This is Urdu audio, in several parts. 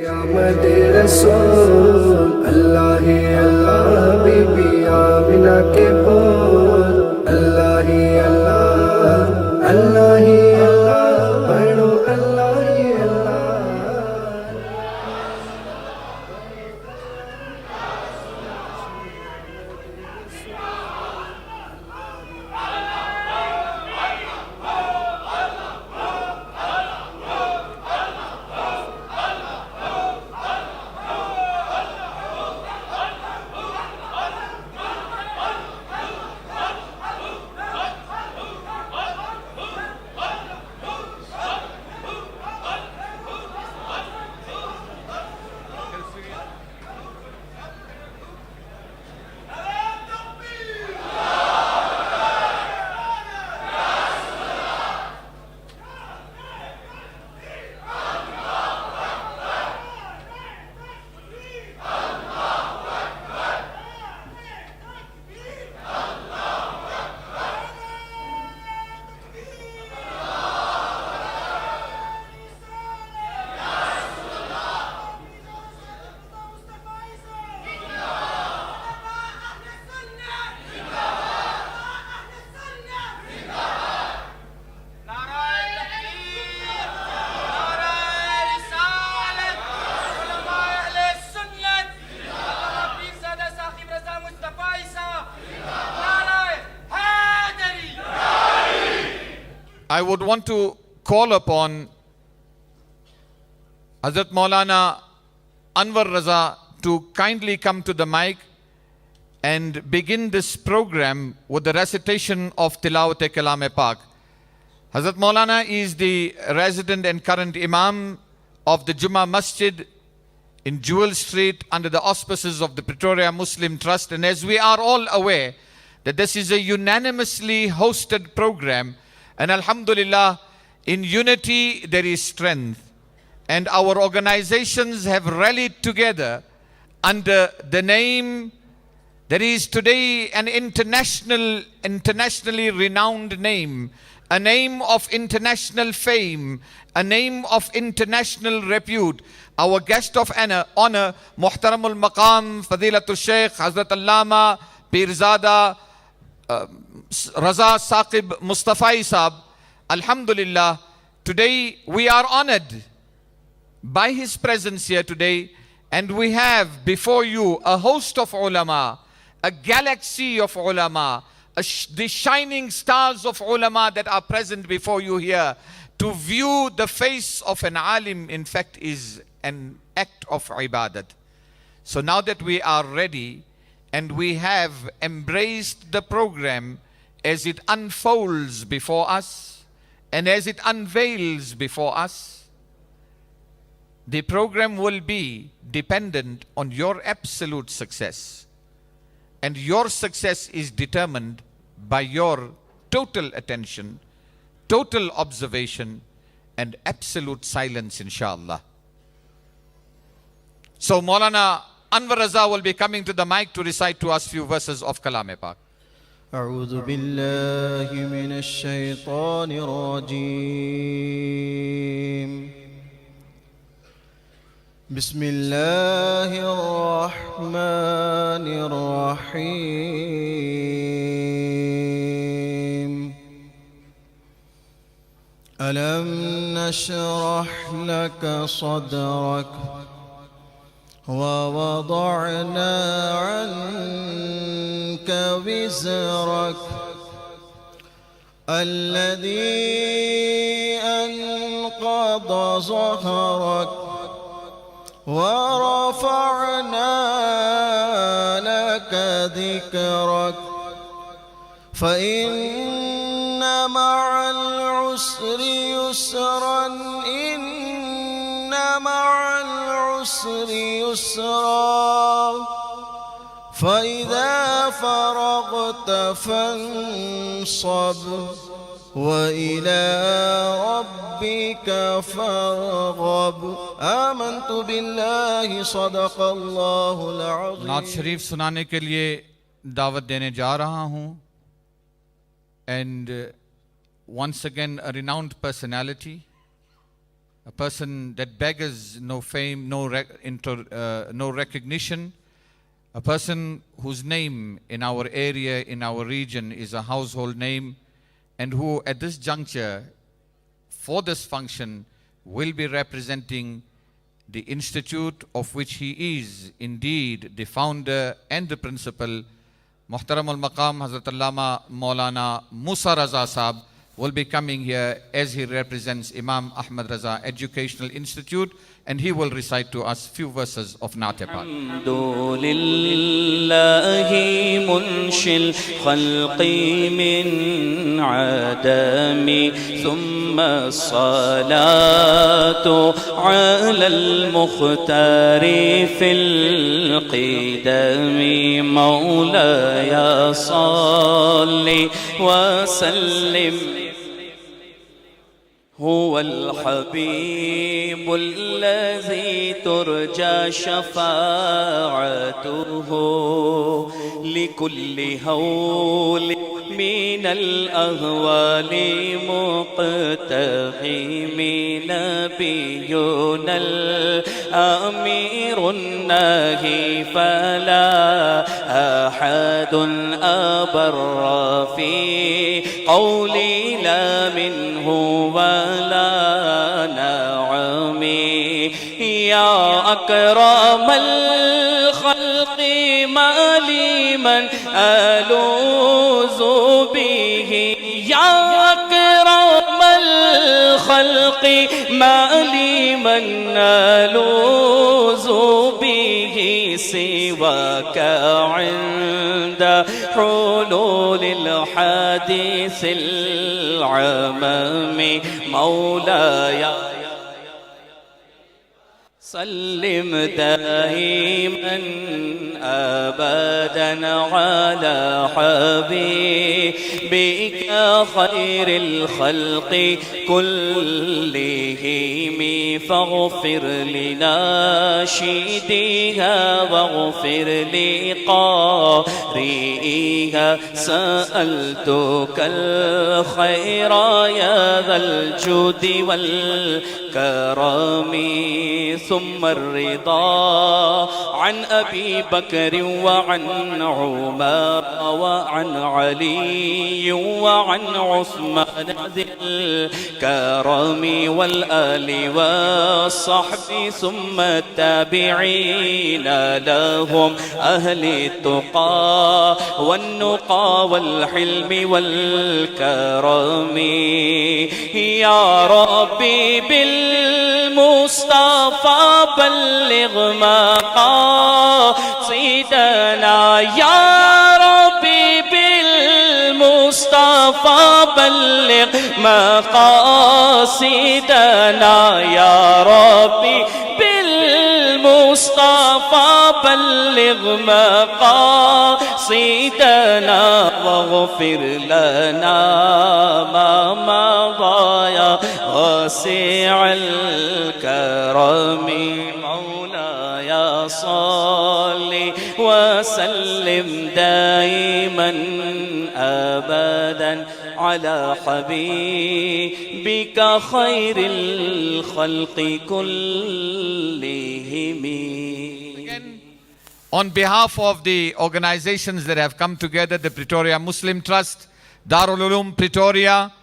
آمد رسول اللہ ہی اللہ، بی بی آمنہ کے پور اللہ ہی اللہ، اللہ ہی اللہ، پڑھو اللہ ہی اللہ۔ I would want to call upon Hazrat Maulana Anwar Raza to kindly come to the mic and begin this program with the recitation of Tilawat-e-Kalam-e-Pak. Hazrat Maulana is the resident and current Imam of the Jummah Masjid in Jewel Street under the auspices of the Pretoria Muslim Trust. And as we are all aware that this is a unanimously hosted program, and Alhamdulillah, in unity there is strength. And our organizations have rallied together under the name, there is today an internationally renowned name, a name of international fame, a name of international repute. Our guest of honor, Muhtaramul Maqam, Fadilatul Shaykh, Hazrat Allama, Pirzada, Raza Saqib Mustafa Isab. Alhamdulillah, today we are honored by his presence here today, and we have before you a host of ulama, a galaxy of ulama, the shining stars of ulama that are present before you here. To view the face of an alim, in fact, is an act of ibadat. So now that we are ready and we have embraced the program as it unfolds before us and as it unveils before us, the program will be dependent on your absolute success. And your success is determined by your total attention, total observation, and absolute silence, inshallah. So Maulana Anwar Raza will be coming to the mic to recite to us few verses of Kalam-e-Pak. أعوذ بالله من الشيطان الرجيم بسم الله الرحمن الرحيم ألم نشرح لك صدرك ووضعنا عنك وزرك الذي أنقض ظهرك ورفعنا لك ذكرك فإن مع العسر يسرا إن مع العسر يسرا فإذا فرغت فانصب وإلى ربك فارغب آمنت بالله صدق الله العظيم. نعت شریف سنانے کے لیے دعوت دینے جا رہا ہوں. And once again a renowned personality, a person that beggars no fame, no recognition, a person whose name in our area, in our region is a household name, and who at this juncture, for this function, will be representing the institute of which he is indeed the founder and the principal. Muhtaram al-Maqam Hazrat Allama Maulana Musa Raza Sahab will be coming here as he represents Imam Ahmad Raza Educational Institute, and he will recite to us few verses of Naat Pak. Alhamdulillahi munshil khalqi min adami thumma salatu ala al-mukhtari fil qidami mawlaya salli wa sallim. هو الحبيب الذي ترجى شفاعته لكل هول من الأهوال مقتحم نبينا الأمير الناهي فلا أحد أبر في قولي لا منه ولا نعمي يا أكرم الخلق ما لي من ألوذ به يا أكرم الخلق ما لي من ألوذ به سواك عند حلول الحادث العمم مولاي سلم دائما أبدا على حبيبك خير الخلق كلهم فاغفر لناشديها واغفر لقارئها سألتك الخير يا ذا الجود والكرم ثم الرضا عن أبي بكر وعن عمر وعن علي وعن عثمان ذي الكرم والآل والصحب ثم التابعين لهم أهل التقى والنقى والحلم والكرم يا ربي بالمصطفى بلغ مقاصدنا يا ربي بالمصطفى بلغ مقاصدنا يا ربي بالمصطفى بلغ مقاصدنا واغفر لنا ما مضى يا واسع الكرم مولاي صل وسلم دائما أبدا على حبيبك خير الخلق كلهم. On behalf of the organizations that have come together, the Pretoria Muslim Trust, Darul Uloom Pretoria,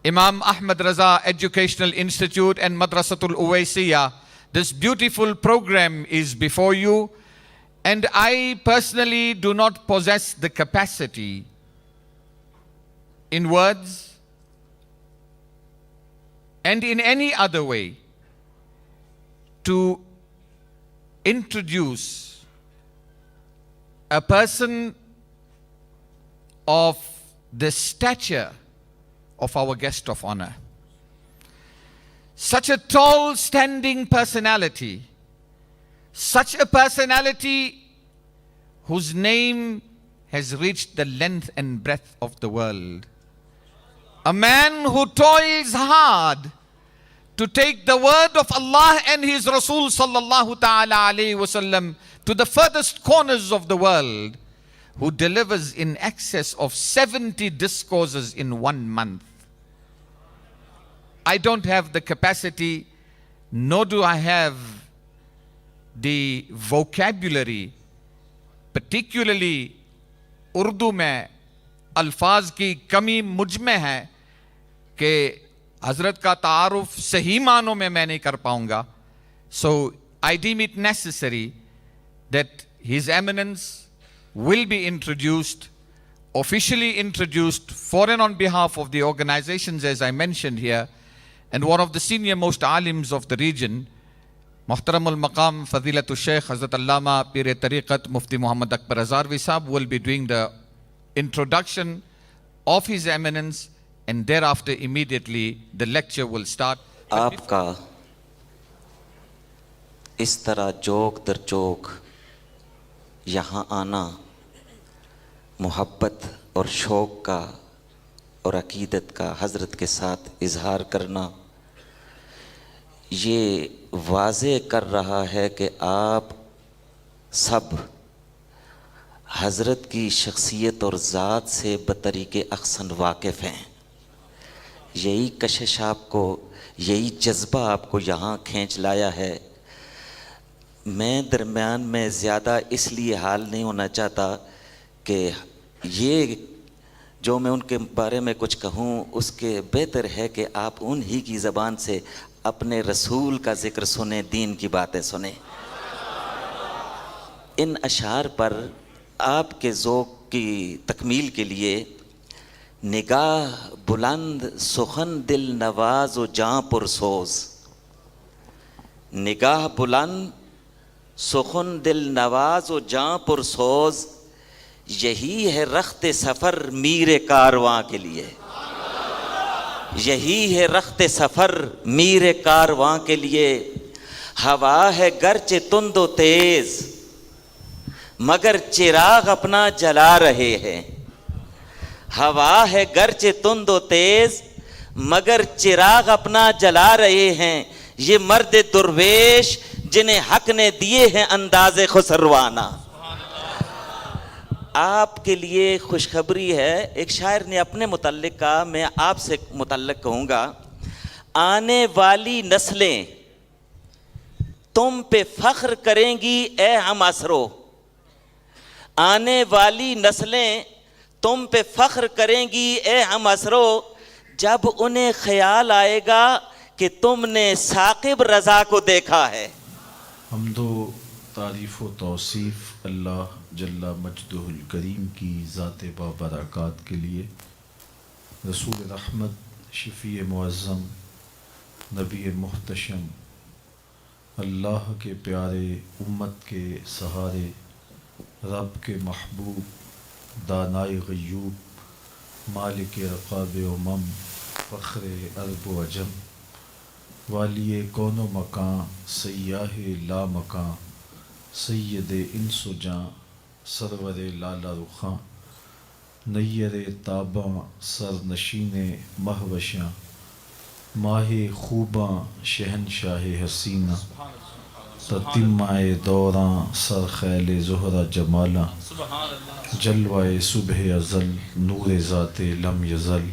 Imam Ahmad Raza Educational Institute and Madrasatul Uwaisiyah, this beautiful program is before you, and I personally do not possess the capacity in words and in any other way to introduce a person of the stature of our guest of honor. Such a tall standing personality, such a personality whose name has reached the length and breadth of the world. A man who toils hard to take the word of Allah and His Rasul sallallahu ta'ala alayhi wasallam to the furthest corners of the world, who delivers in excess of 70 discourses in 1 month. I don't have the capacity nor do I have the vocabulary, particularly Urdu میں الفاظ کی کمی مجھ میں ہے کہ حضرت کا تعارف صحیح معنوں میں نہیں کر پاؤں گا. So I deem it necessary that His Eminence will be introduced, officially introduced for and on behalf of the organizations as I mentioned here, and one of the senior most alims of the region, Muhtaram al-Maqam Fadilatul Shaykh Hazrat Allama Pir Tariqat Mufti Muhammad Akbar Hazarvi Sahab will be doing the introduction of His Eminence, and thereafter immediately the lecture will start. آپ کا اس طرح جوک در جوک یہاں آنا محبت اور شوق کا اور عقیدت کا حضرت کے ساتھ اظہار کرنا یہ واضح کر رہا ہے کہ آپ سب حضرت کی شخصیت اور ذات سے بطریق احسن واقف ہیں. یہی کشش آپ کو، یہی جذبہ آپ کو یہاں کھینچ لایا ہے. میں درمیان میں زیادہ اس لیے حال نہیں ہونا چاہتا کہ یہ جو میں ان کے بارے میں کچھ کہوں اس کے بہتر ہے کہ آپ انہی کی زبان سے اپنے رسول کا ذکر سنیں، دین کی باتیں سنیں. ان اشعار پر آپ کے ذوق کی تکمیل کے لیے نگاہ بلند سخن دل نواز و جاں پرسوز، نگاہ بلند سخن دل نواز و جاں پرسوز، یہی ہے رخت سفر میر کارواں کے لیے، یہی ہے رخت سفر میر کارواں کے لیے. ہوا ہے گرچہ تند و تیز مگر چراغ اپنا جلا رہے ہیں، ہوا ہے گرچہ تند و تیز مگر چراغ اپنا جلا رہے ہیں. یہ مرد درویش جنہیں حق نے دیے ہیں انداز خسروانہ. آپ کے لیے خوشخبری ہے، ایک شاعر نے اپنے متعلق کہا، میں آپ سے متعلق کہوں گا، آنے والی نسلیں تم پہ فخر کریں گی اے ہم عصرو، آنے والی نسلیں تم پہ فخر کریں گی اے ہم عصرو، جب انہیں خیال آئے گا کہ تم نے ثاقب رضا کو دیکھا ہے. حمد و تعریف و توصیف اللہ جل مجدہ الکریم کی ذات بابرکات کے لیے، رسول رحمت، شفیع معظم، نبی محتشم، اللہ کے پیارے، امت کے سہارے، رب کے محبوب، دانائے غیوب، مالک رقاب امم، فخر عرب و عجم، والی کون و مکان، سیاہ لا مکان، سید انس و جاں، سرور لالا رخاں، نیر تاباں، سر نشین مہوشاں، ماہ خوباں، شہنشاہ حسینہ، تتمہ دوراں، سر خیل زہرہ جمالاں، جلوہ صبح ازل، نور ذات لم یزل،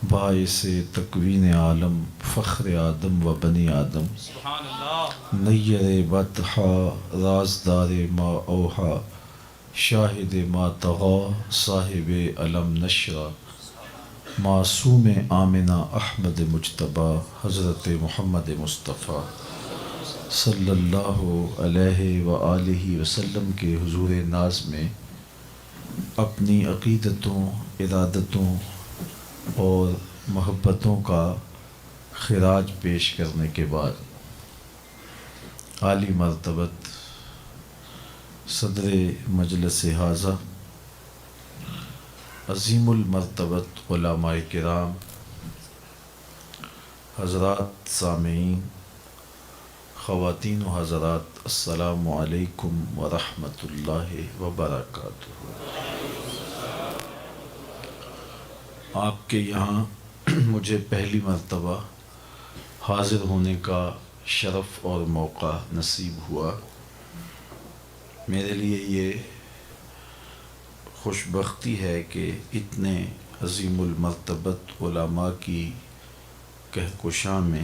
باعث تکوین عالم، فخر آدم و بنی آدم، نیر بطحا، رازدار ما اوحا، شاہد ما طغا، صاحب علم نشرا، معصوم آمنہ احمد مجتبی، حضرت محمد مصطفیٰ صلی اللہ علیہ وآلہ وسلم کے حضور ناز میں اپنی عقیدتوں، ارادتوں اور محبتوں کا خراج پیش کرنے کے بعد عالی مرتبت صدر مجلس حاضر، عظیم المرتبت علماء کرام، حضرات سامعین، خواتین و حضرات، السلام علیکم ورحمۃ اللہ وبرکاتہ. آپ کے یہاں مجھے پہلی مرتبہ حاضر ہونے کا شرف اور موقع نصیب ہوا. میرے لیے یہ خوش بختی ہے کہ اتنے عظیم المرتبت علماء کی کہکشاں میں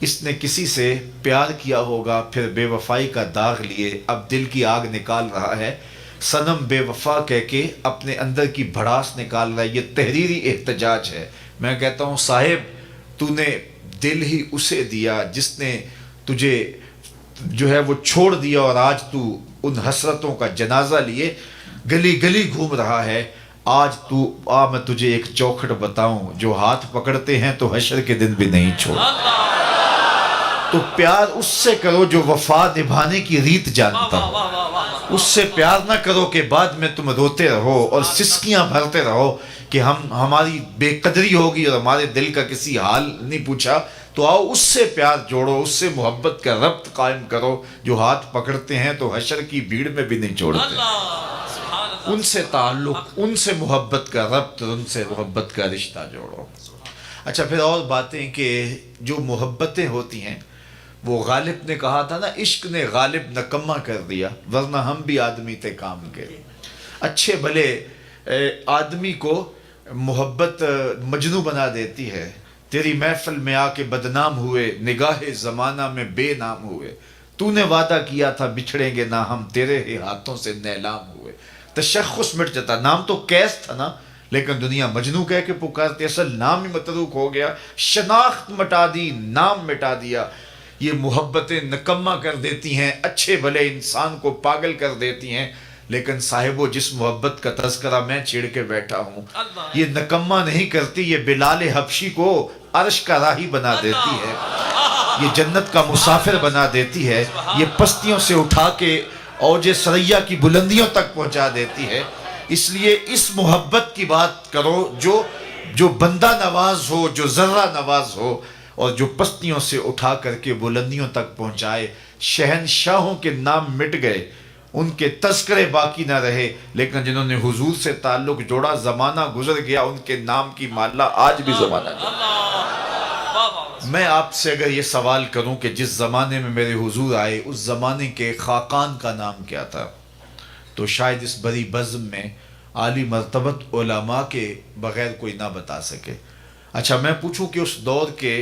اس نے کسی سے پیار کیا ہوگا، پھر بے وفائی کا داغ لیے اب دل کی آگ نکال رہا ہے، صنم بے وفا کہہ کے اپنے اندر کی بھڑاس نکال رہا ہے۔ یہ تحریری احتجاج ہے۔ میں کہتا ہوں صاحب، تو نے دل ہی اسے دیا جس نے تجھے جو ہے وہ چھوڑ دیا، اور آج تو ان حسرتوں کا جنازہ لیے گلی گلی گھوم رہا ہے۔ آج تو میں تجھے ایک چوکھٹ بتاؤں، جو ہاتھ پکڑتے ہیں تو حشر کے دن بھی نہیں چھوڑ۔ تو پیار اس سے کرو جو وفا نبھانے کی ریت جانتا ہو، اس سے پیار نہ کرو کہ بعد میں تم روتے رہو اور سسکیاں بھرتے رہو کہ ہماری بے قدری ہوگی اور ہمارے دل کا کسی حال نہیں پوچھا۔ تو آؤ اس سے پیار جوڑو، اس سے محبت کا ربط قائم کرو، جو ہاتھ پکڑتے ہیں تو حشر کی بھیڑ میں بھی نہیں چھوڑتے۔ ان سے تعلق، ان سے محبت کا ربط، ان سے محبت کا رشتہ جوڑو۔ اچھا، پھر اور باتیں کہ جو محبتیں ہوتی ہیں، وہ غالب نے کہا تھا نا، عشق نے غالب نکما کر دیا، ورنہ ہم بھی آدمی تھے کام کے۔ اچھے بھلے آدمی کو محبت مجنوں بنا دیتی ہے۔ تیری محفل میں آ کے بدنام ہوئے، نگاہ زمانہ میں بے نام ہوئے، تو نے وعدہ کیا تھا بچھڑیں گے نہ ہم، تیرے ہی ہاتھوں سے نیلام ہوئے۔ تشخص مٹ جاتا، نام تو قیس تھا نا، لیکن دنیا مجنوں کہہ کے پکارتی، اصل نام ہی متروک ہو گیا، شناخت مٹا دی، نام مٹا دیا۔ یہ محبتیں نکما کر دیتی ہیں، اچھے بھلے انسان کو پاگل کر دیتی ہیں، لیکن صاحبو جس محبت کا تذکرہ میں چھیڑ کے بیٹھا ہوں، یہ نکما نہیں کرتی، یہ بلال حبشی کو عرش کا راہی بنا دیتی ہے، یہ جنت کا مسافر بنا دیتی ہے، یہ پستیوں سے اٹھا کے اوج ثریا کی بلندیوں تک پہنچا دیتی ہے۔ اس لیے اس محبت کی بات کرو جو بندہ نواز ہو، جو ذرہ نواز ہو، اور جو پستیوں سے اٹھا کر کے بلندیوں تک پہنچائے۔ شہنشاہوں کے نام مٹ گئے، ان کے تذکرے باقی نہ رہے، لیکن جنہوں نے حضور سے تعلق جوڑا، زمانہ گزر گیا، ان کے نام کی مالا آج بھی زمانہ جوڑا۔ میں آپ سے اگر یہ سوال کروں کہ جس زمانے میں میرے حضور آئے، اس زمانے کے خاقان کا نام کیا تھا، تو شاید اس بڑی بزم میں عالی مرتبت علماء کے بغیر کوئی نہ بتا سکے۔ اچھا، میں پوچھوں کہ اس دور کے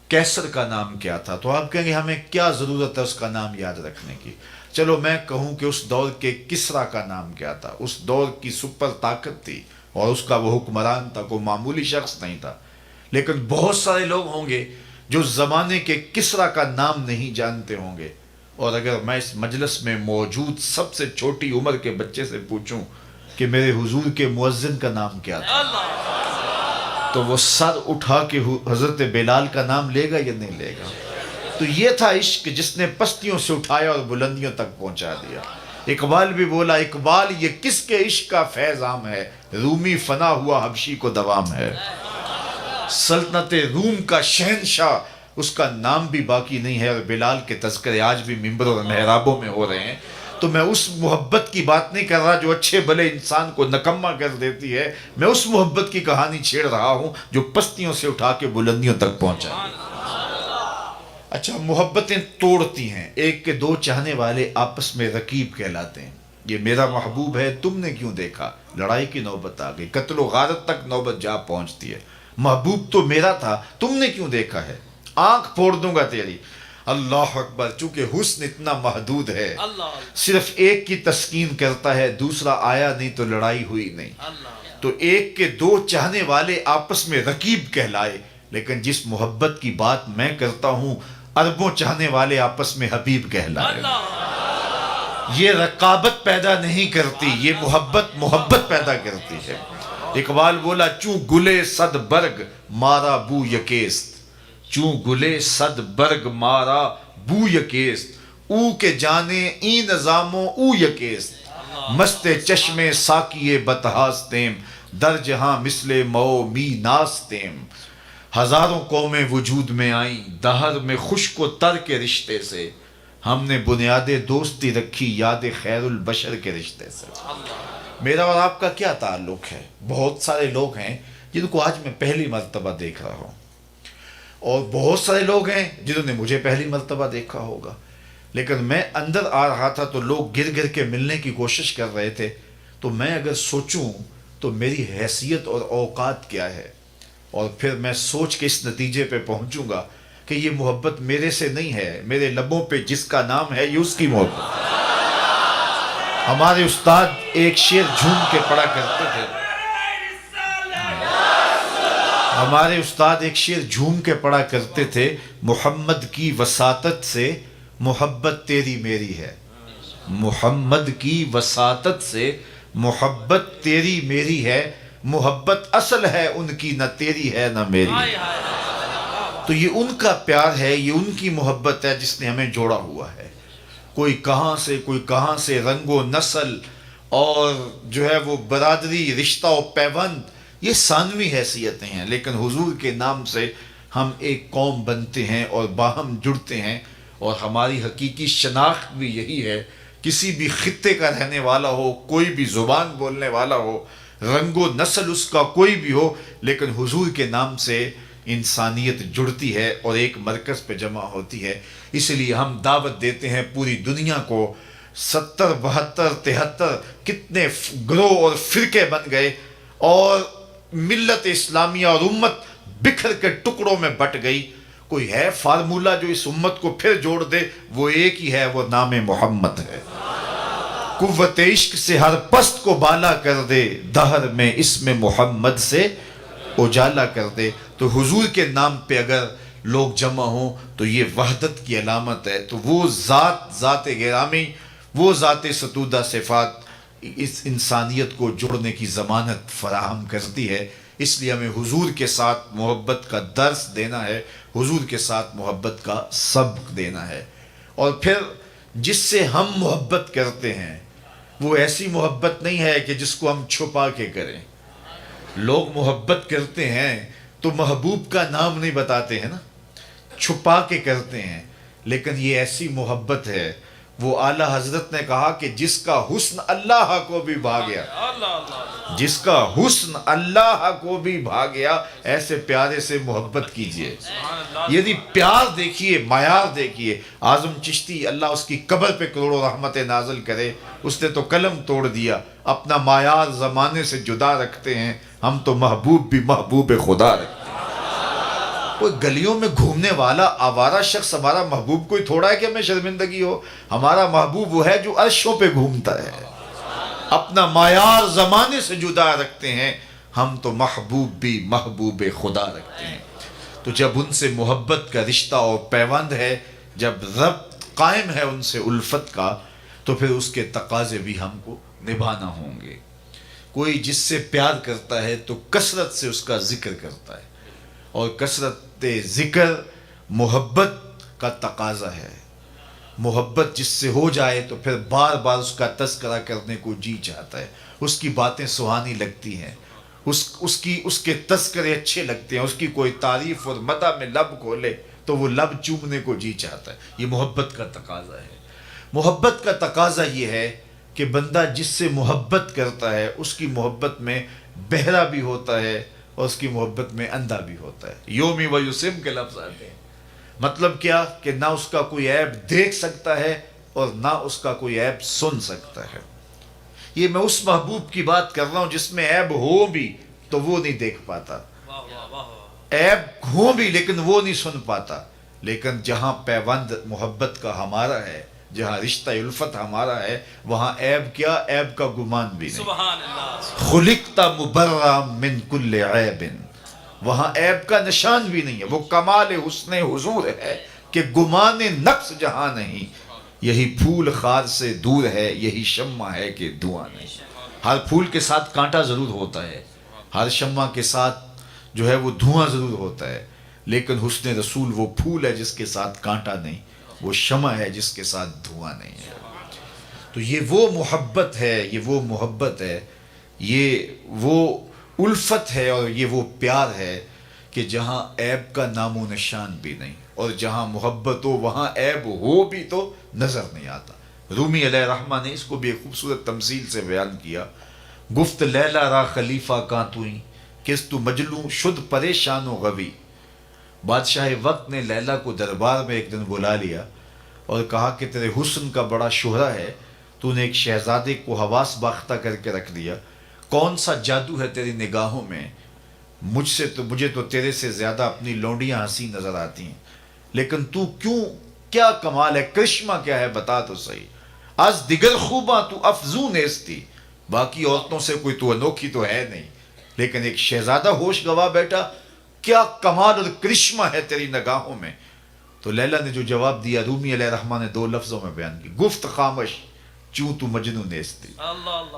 کیسر کا نام کیا تھا، تو آپ کہیں گے ہمیں کیا ضرورت ہے اس کا نام یاد رکھنے کی۔ چلو میں کہوں کہ اس دور کے کسرا کا نام کیا تھا۔ اس دور کی سپر طاقت تھی، اور اس کا وہ حکمران تھا، کوئی معمولی شخص نہیں تھا۔ لیکن بہت سارے لوگ ہوں گے جو زمانے کے کسرا کا نام نہیں جانتے ہوں گے، اور اگر میں اس مجلس میں موجود سب سے چھوٹی عمر کے بچے سے پوچھوں کہ میرے حضور کے مؤذن کا نام کیا تھا، تو وہ سر اٹھا کے حضرت بلال کا نام لے گا یا نہیں لے گا؟ تو یہ تھا عشق جس نے پستیوں سے اٹھایا اور بلندیوں تک پہنچا دیا۔ اقبال بھی بولا، اقبال یہ کس کے عشق کا فیض عام ہے، رومی فنا ہوا حبشی کو دوام ہے۔ سلطنت روم کا شہنشاہ، اس کا نام بھی باقی نہیں ہے، اور بلال کے تذکرے آج بھی منبر اور محرابوں میں ہو رہے ہیں۔ تو میں اس محبت کی بات نہیں کر رہا جو اچھے بھلے انسان کو نکما کر دیتی ہے، میں اس محبت کی کہانی چھیڑ رہا ہوں جو پستیوں سے اٹھا کے بلندیوں تک پہنچا۔ اچھا، محبتیں توڑتی ہیں، ایک کے دو چاہنے والے آپس میں رقیب کہلاتے ہیں۔ یہ میرا محبوب ہے، تم نے کیوں دیکھا، لڑائی کی نوبت آ گئی، قتل و غارت تک نوبت جا پہنچتی ہے۔ محبوب تو میرا تھا، تم نے کیوں دیکھا ہے، آنکھ پھوڑ دوں گا تیری۔ اللہ اکبر، چونکہ حسن اتنا محدود ہے، صرف ایک کی تسکین کرتا ہے، دوسرا آیا نہیں تو لڑائی ہوئی نہیں۔ تو ایک کے دو چاہنے والے آپس میں رقیب کہلائے، لیکن جس محبت کی بات میں کرتا ہوں، اربوں چاہنے والے آپس میں حبیب کہلائے۔ یہ رقابت پیدا نہیں کرتی، یہ محبت پیدا کرتی ہے۔ اقبال بولا، چوں گلے صد برگ مارا بو یکیست، چوں گلے صد برگ مارا بو یکیست، او کے جانے ای نظاموں او یکیست، مست چشم ساکی بتہاستیم، در جہاں مثل مو می ناستیم۔ ہزاروں قومیں وجود میں آئیں، دہر میں خشک و تر کے رشتے سے، ہم نے بنیاد دوستی رکھی یاد خیر البشر کے رشتے سے۔ میرا اور آپ کا کیا تعلق ہے؟ بہت سارے لوگ ہیں جن کو آج میں پہلی مرتبہ دیکھ رہا ہوں، اور بہت سارے لوگ ہیں جنہوں نے مجھے پہلی مرتبہ دیکھا ہوگا، لیکن میں اندر آ رہا تھا تو لوگ گر گر کے ملنے کی کوشش کر رہے تھے۔ تو میں اگر سوچوں تو میری حیثیت اور اوقات کیا ہے، اور پھر میں سوچ کے اس نتیجے پہ پہنچوں گا کہ یہ محبت میرے سے نہیں ہے، میرے لبوں پہ جس کا نام ہے یہ اس کی محبت۔ ہمارے استاد ایک شعر جھوم کے پڑھا کرتے تھے، ہمارے استاد ایک شعر جھوم کے پڑھا کرتے تھے، محمد کی وساطت سے محبت تیری میری ہے، محمد کی وساطت سے محبت تیری میری ہے، محبت اصل ہے ان کی، نہ تیری ہے نہ میری۔ تو یہ ان کا پیار ہے، یہ ان کی محبت ہے جس نے ہمیں جوڑا ہوا ہے۔ کوئی کہاں سے رنگ و نسل اور جو ہے وہ برادری، رشتہ و پیوند، یہ ثانوی حیثیتیں ہیں، لیکن حضور کے نام سے ہم ایک قوم بنتے ہیں اور باہم جڑتے ہیں، اور ہماری حقیقی شناخت بھی یہی ہے۔ کسی بھی خطے کا رہنے والا ہو، کوئی بھی زبان بولنے والا ہو، رنگ و نسل اس کا کوئی بھی ہو، لیکن حضور کے نام سے انسانیت جڑتی ہے اور ایک مرکز پہ جمع ہوتی ہے۔ اس لیے ہم دعوت دیتے ہیں پوری دنیا کو۔ 70 72 73 کتنے گروہ اور فرقے بن گئے، اور ملت اسلامیہ اور امت بکھر کے ٹکڑوں میں بٹ گئی۔ کوئی ہے فارمولہ جو اس امت کو پھر جوڑ دے؟ وہ ایک ہی ہے، وہ نام محمد ہے۔ قوت عشق سے ہر پست کو بالا کر دے، دہر میں اسم محمد سے اجالا کر دے۔ تو حضور کے نام پہ اگر لوگ جمع ہوں تو یہ وحدت کی علامت ہے۔ تو وہ ذات گرامی، وہ ذات ستودہ صفات اس انسانیت کو جوڑنے کی ضمانت فراہم کرتی ہے۔ اس لیے ہمیں حضور کے ساتھ محبت کا درس دینا ہے، حضور کے ساتھ محبت کا سبق دینا ہے۔ اور پھر جس سے ہم محبت کرتے ہیں وہ ایسی محبت نہیں ہے کہ جس کو ہم چھپا کے کریں۔ لوگ محبت کرتے ہیں تو محبوب کا نام نہیں بتاتے ہیں نا، چھپا کے کرتے ہیں، لیکن یہ ایسی محبت ہے۔ وہ اعلیٰ حضرت نے کہا کہ جس کا حسن اللہ کو بھی بھا گیا، جس کا حسن اللہ کو بھی بھا گیا، ایسے پیارے سے محبت کیجئے۔ یعنی پیار دیکھیے، معیار دیکھیے۔ اعظم چشتی اللہ اس کی قبر پہ کروڑوں رحمت نازل کرے، اس نے تو قلم توڑ دیا، اپنا معیار زمانے سے جدا رکھتے ہیں، ہم تو محبوب بھی محبوب خدا رکھتے ہیں۔ کوئی گلیوں میں گھومنے والا آوارہ شخص ہمارا محبوب کوئی تھوڑا ہے کہ ہمیں شرمندگی ہو؟ ہمارا محبوب وہ ہے جو عرشوں پہ گھومتا ہے، اپنا معیار زمانے سے جدا رکھتے ہیں، ہم تو محبوب بھی محبوب خدا رکھتے ہیں۔ تو جب ان سے محبت کا رشتہ اور پیوند ہے، جب ربط قائم ہے ان سے الفت کا، تو پھر اس کے تقاضے بھی ہم کو نبھانا ہوں گے۔ کوئی جس سے پیار کرتا ہے تو کثرت سے اس کا ذکر کرتا ہے، اور کثرت ذکر محبت کا تقاضا ہے۔ محبت جس سے ہو جائے تو پھر بار بار اس کا تذکرہ کرنے کو جی چاہتا ہے، اس کی باتیں سہانی لگتی ہیں، اس کے تذکرے اچھے لگتے ہیں، اس کی کوئی تعریف اور مدح میں لب کھولے تو وہ لب چومنے کو جی چاہتا ہے۔ یہ محبت کا تقاضا ہے۔ محبت کا تقاضا یہ ہے کہ بندہ جس سے محبت کرتا ہے اس کی محبت میں بہرا بھی ہوتا ہے اور اس کی محبت میں اندھا بھی ہوتا ہے۔ یومی و یسم کے لفظ آتے ہیں۔ مطلب کیا کہ نہ اس کا کوئی عیب دیکھ سکتا ہے اور نہ اس کا کوئی عیب سن سکتا ہے۔ یہ میں اس محبوب کی بات کر رہا ہوں جس میں عیب ہو بھی تو وہ نہیں دیکھ پاتا، عیب ہو بھی لیکن وہ نہیں سن پاتا۔ لیکن جہاں پیوند محبت کا ہمارا ہے، جہاں رشتہ الفت ہمارا ہے، وہاں عیب کیا، عیب کا گمان بھی نہیں۔ سبحان اللہ۔ خلقت مبرا من کل عیب، وہاں عیب کا نشان بھی نہیں ہے۔ وہ کمال حسن حضور ہے کہ گمان نقص جہاں نہیں، یہی پھول خار سے دور ہے، یہی شمع ہے کہ دھواں نہیں۔ ہر پھول کے ساتھ کانٹا ضرور ہوتا ہے، ہر شمع کے ساتھ جو ہے وہ دھواں ضرور ہوتا ہے، لیکن حسن رسول وہ پھول ہے جس کے ساتھ کانٹا نہیں، وہ شمع ہے جس کے ساتھ دھواں نہیں ہے۔ تو یہ وہ محبت ہے، یہ وہ محبت ہے، یہ وہ الفت ہے، اور یہ وہ پیار ہے کہ جہاں عیب کا نام و نشان بھی نہیں، اور جہاں محبت ہو وہاں عیب ہو بھی تو نظر نہیں آتا۔ رومی علیہ الرحمہ نے اس کو بھی ایک خوبصورت تمثیل سے بیان کیا۔ گفت لیلا را خلیفہ کاں توئیں، کس تو مجلوں شد پریشان و غوی۔ بادشاہ وقت نے لیلا کو دربار میں ایک دن بلا لیا اور کہا کہ تیرے حسن کا بڑا شہرہ ہے، تو نے ایک شہزادے کو حواس باختہ کر کے رکھ دیا، کون سا جادو ہے تیری نگاہوں میں؟ مجھے تو تیرے سے زیادہ اپنی لونڈیاں حسین نظر آتی ہیں۔ لیکن تو کیوں، کیا کمال ہے، کرشمہ کیا ہے، بتا تو صحیح. از دیگر خوباں تو افزون نیستی، باقی عورتوں سے کوئی تو انوکھی تو ہے نہیں، لیکن ایک شہزادہ ہوش گوا بیٹا، کیا کمال اور کرشمہ ہے تیری نگاہوں میں. تو لیلا نے جو جواب دیا رومی علیہ الرحمٰن نے 2 لفظوں میں بیان کی، گفت خامش چوں تو مجنو نیستی.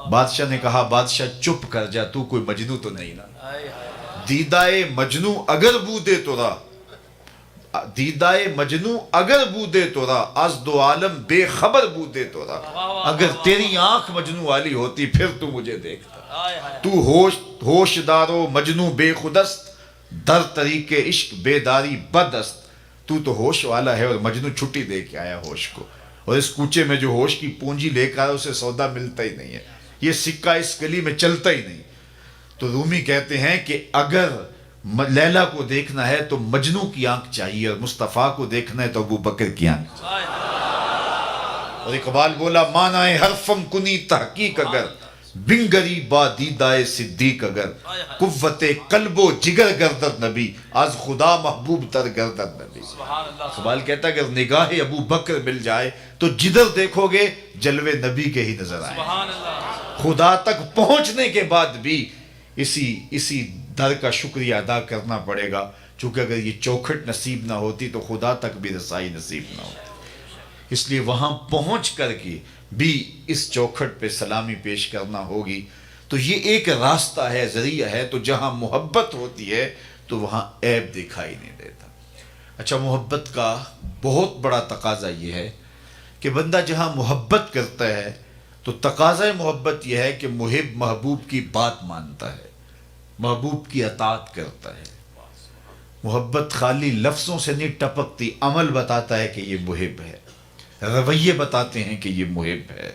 بادشاہ نے کہا بادشاہ چپ کر جا، تو کوئی مجنو تو نہیں نا. دیدائے مجنو اگر بودے تو را، دیدائے مجنو اگر بودے تو را، از 2 عالم بے خبر بودے تو را. اگر تیری آنکھ مجنو والی ہوتی پھر تو مجھے دیکھتا. تو ہوش دارو مجنو بے خودست، در طریق عشق بیداری بدست. تو ہوش والا ہے اور مجنو چھٹی دے کے آیا ہوش کو، اور اس کوچے میں جو ہوش کی پونجی لے کر آیا اسے سودا ملتا ہی نہیں ہے، یہ سکہ اس گلی میں چلتا ہی نہیں. تو رومی کہتے ہیں کہ اگر لیلا کو دیکھنا ہے تو مجنو کی آنکھ چاہیے، اور مصطفیٰ کو دیکھنا ہے تو ابو بکر کی آنکھ. اور اقبال بولا معنی حرفم کنی تحقیق اگر، بنگری با دیدائے صدیق اگر، قوت قلب و جگر گردد نبی، از خدا محبوب تر گردد نبی. اقبال کہتا ہے اگر نگاہ ابو بکر مل جائے تو جدھر دیکھو گے جلوے نبی کے ہی نظر آئے. خدا تک پہنچنے کے بعد بھی اسی در کا شکریہ ادا کرنا پڑے گا، چونکہ اگر یہ چوکھٹ نصیب نہ ہوتی تو خدا تک بھی رسائی نصیب نہ ہوتی. اس لیے وہاں پہنچ کر کے بھی اس چوکھٹ پہ سلامی پیش کرنا ہوگی. تو یہ ایک راستہ ہے، ذریعہ ہے. تو جہاں محبت ہوتی ہے تو وہاں عیب دکھائی نہیں دیتا. اچھا، محبت کا بہت بڑا تقاضا یہ ہے کہ بندہ جہاں محبت کرتا ہے تو تقاضۂ محبت یہ ہے کہ محب محبوب کی بات مانتا ہے، محبوب کی اطاعت کرتا ہے. محبت خالی لفظوں سے نہیں ٹپکتی، عمل بتاتا ہے کہ یہ محب ہے، رویے بتاتے ہیں کہ یہ محب ہے.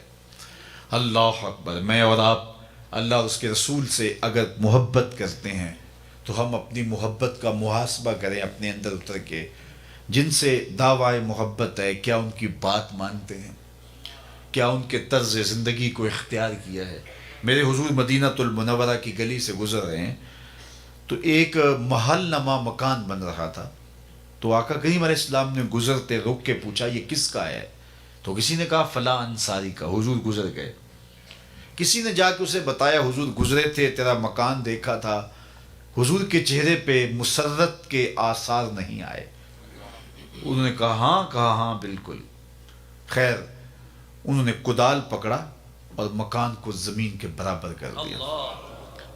اللہ اکبر. میں اور آپ اللہ اور اس کے رسول سے اگر محبت کرتے ہیں تو ہم اپنی محبت کا محاسبہ کریں اپنے اندر اتر کے. جن سے دعویٰ محبت ہے، کیا ان کی بات مانتے ہیں؟ کیا ان کے طرز زندگی کو اختیار کیا ہے؟ میرے حضور مدینہ المنورہ کی گلی سے گزر رہے ہیں تو ایک محل نما مکان بن رہا تھا. تو آقا کریم علیہ السلام نے گزرتے رک کے پوچھا یہ کس کا ہے؟ تو کسی نے کہا فلاں انصاری کا. حضور گزر گئے. کسی نے جا کے اسے بتایا حضور گزرے تھے، تیرا مکان دیکھا تھا. حضور کے چہرے پہ مسرت کے آثار نہیں آئے. انہوں نے کہا ہاں بالکل. خیر، انہوں نے کدال پکڑا اور مکان کو زمین کے برابر کر دیا.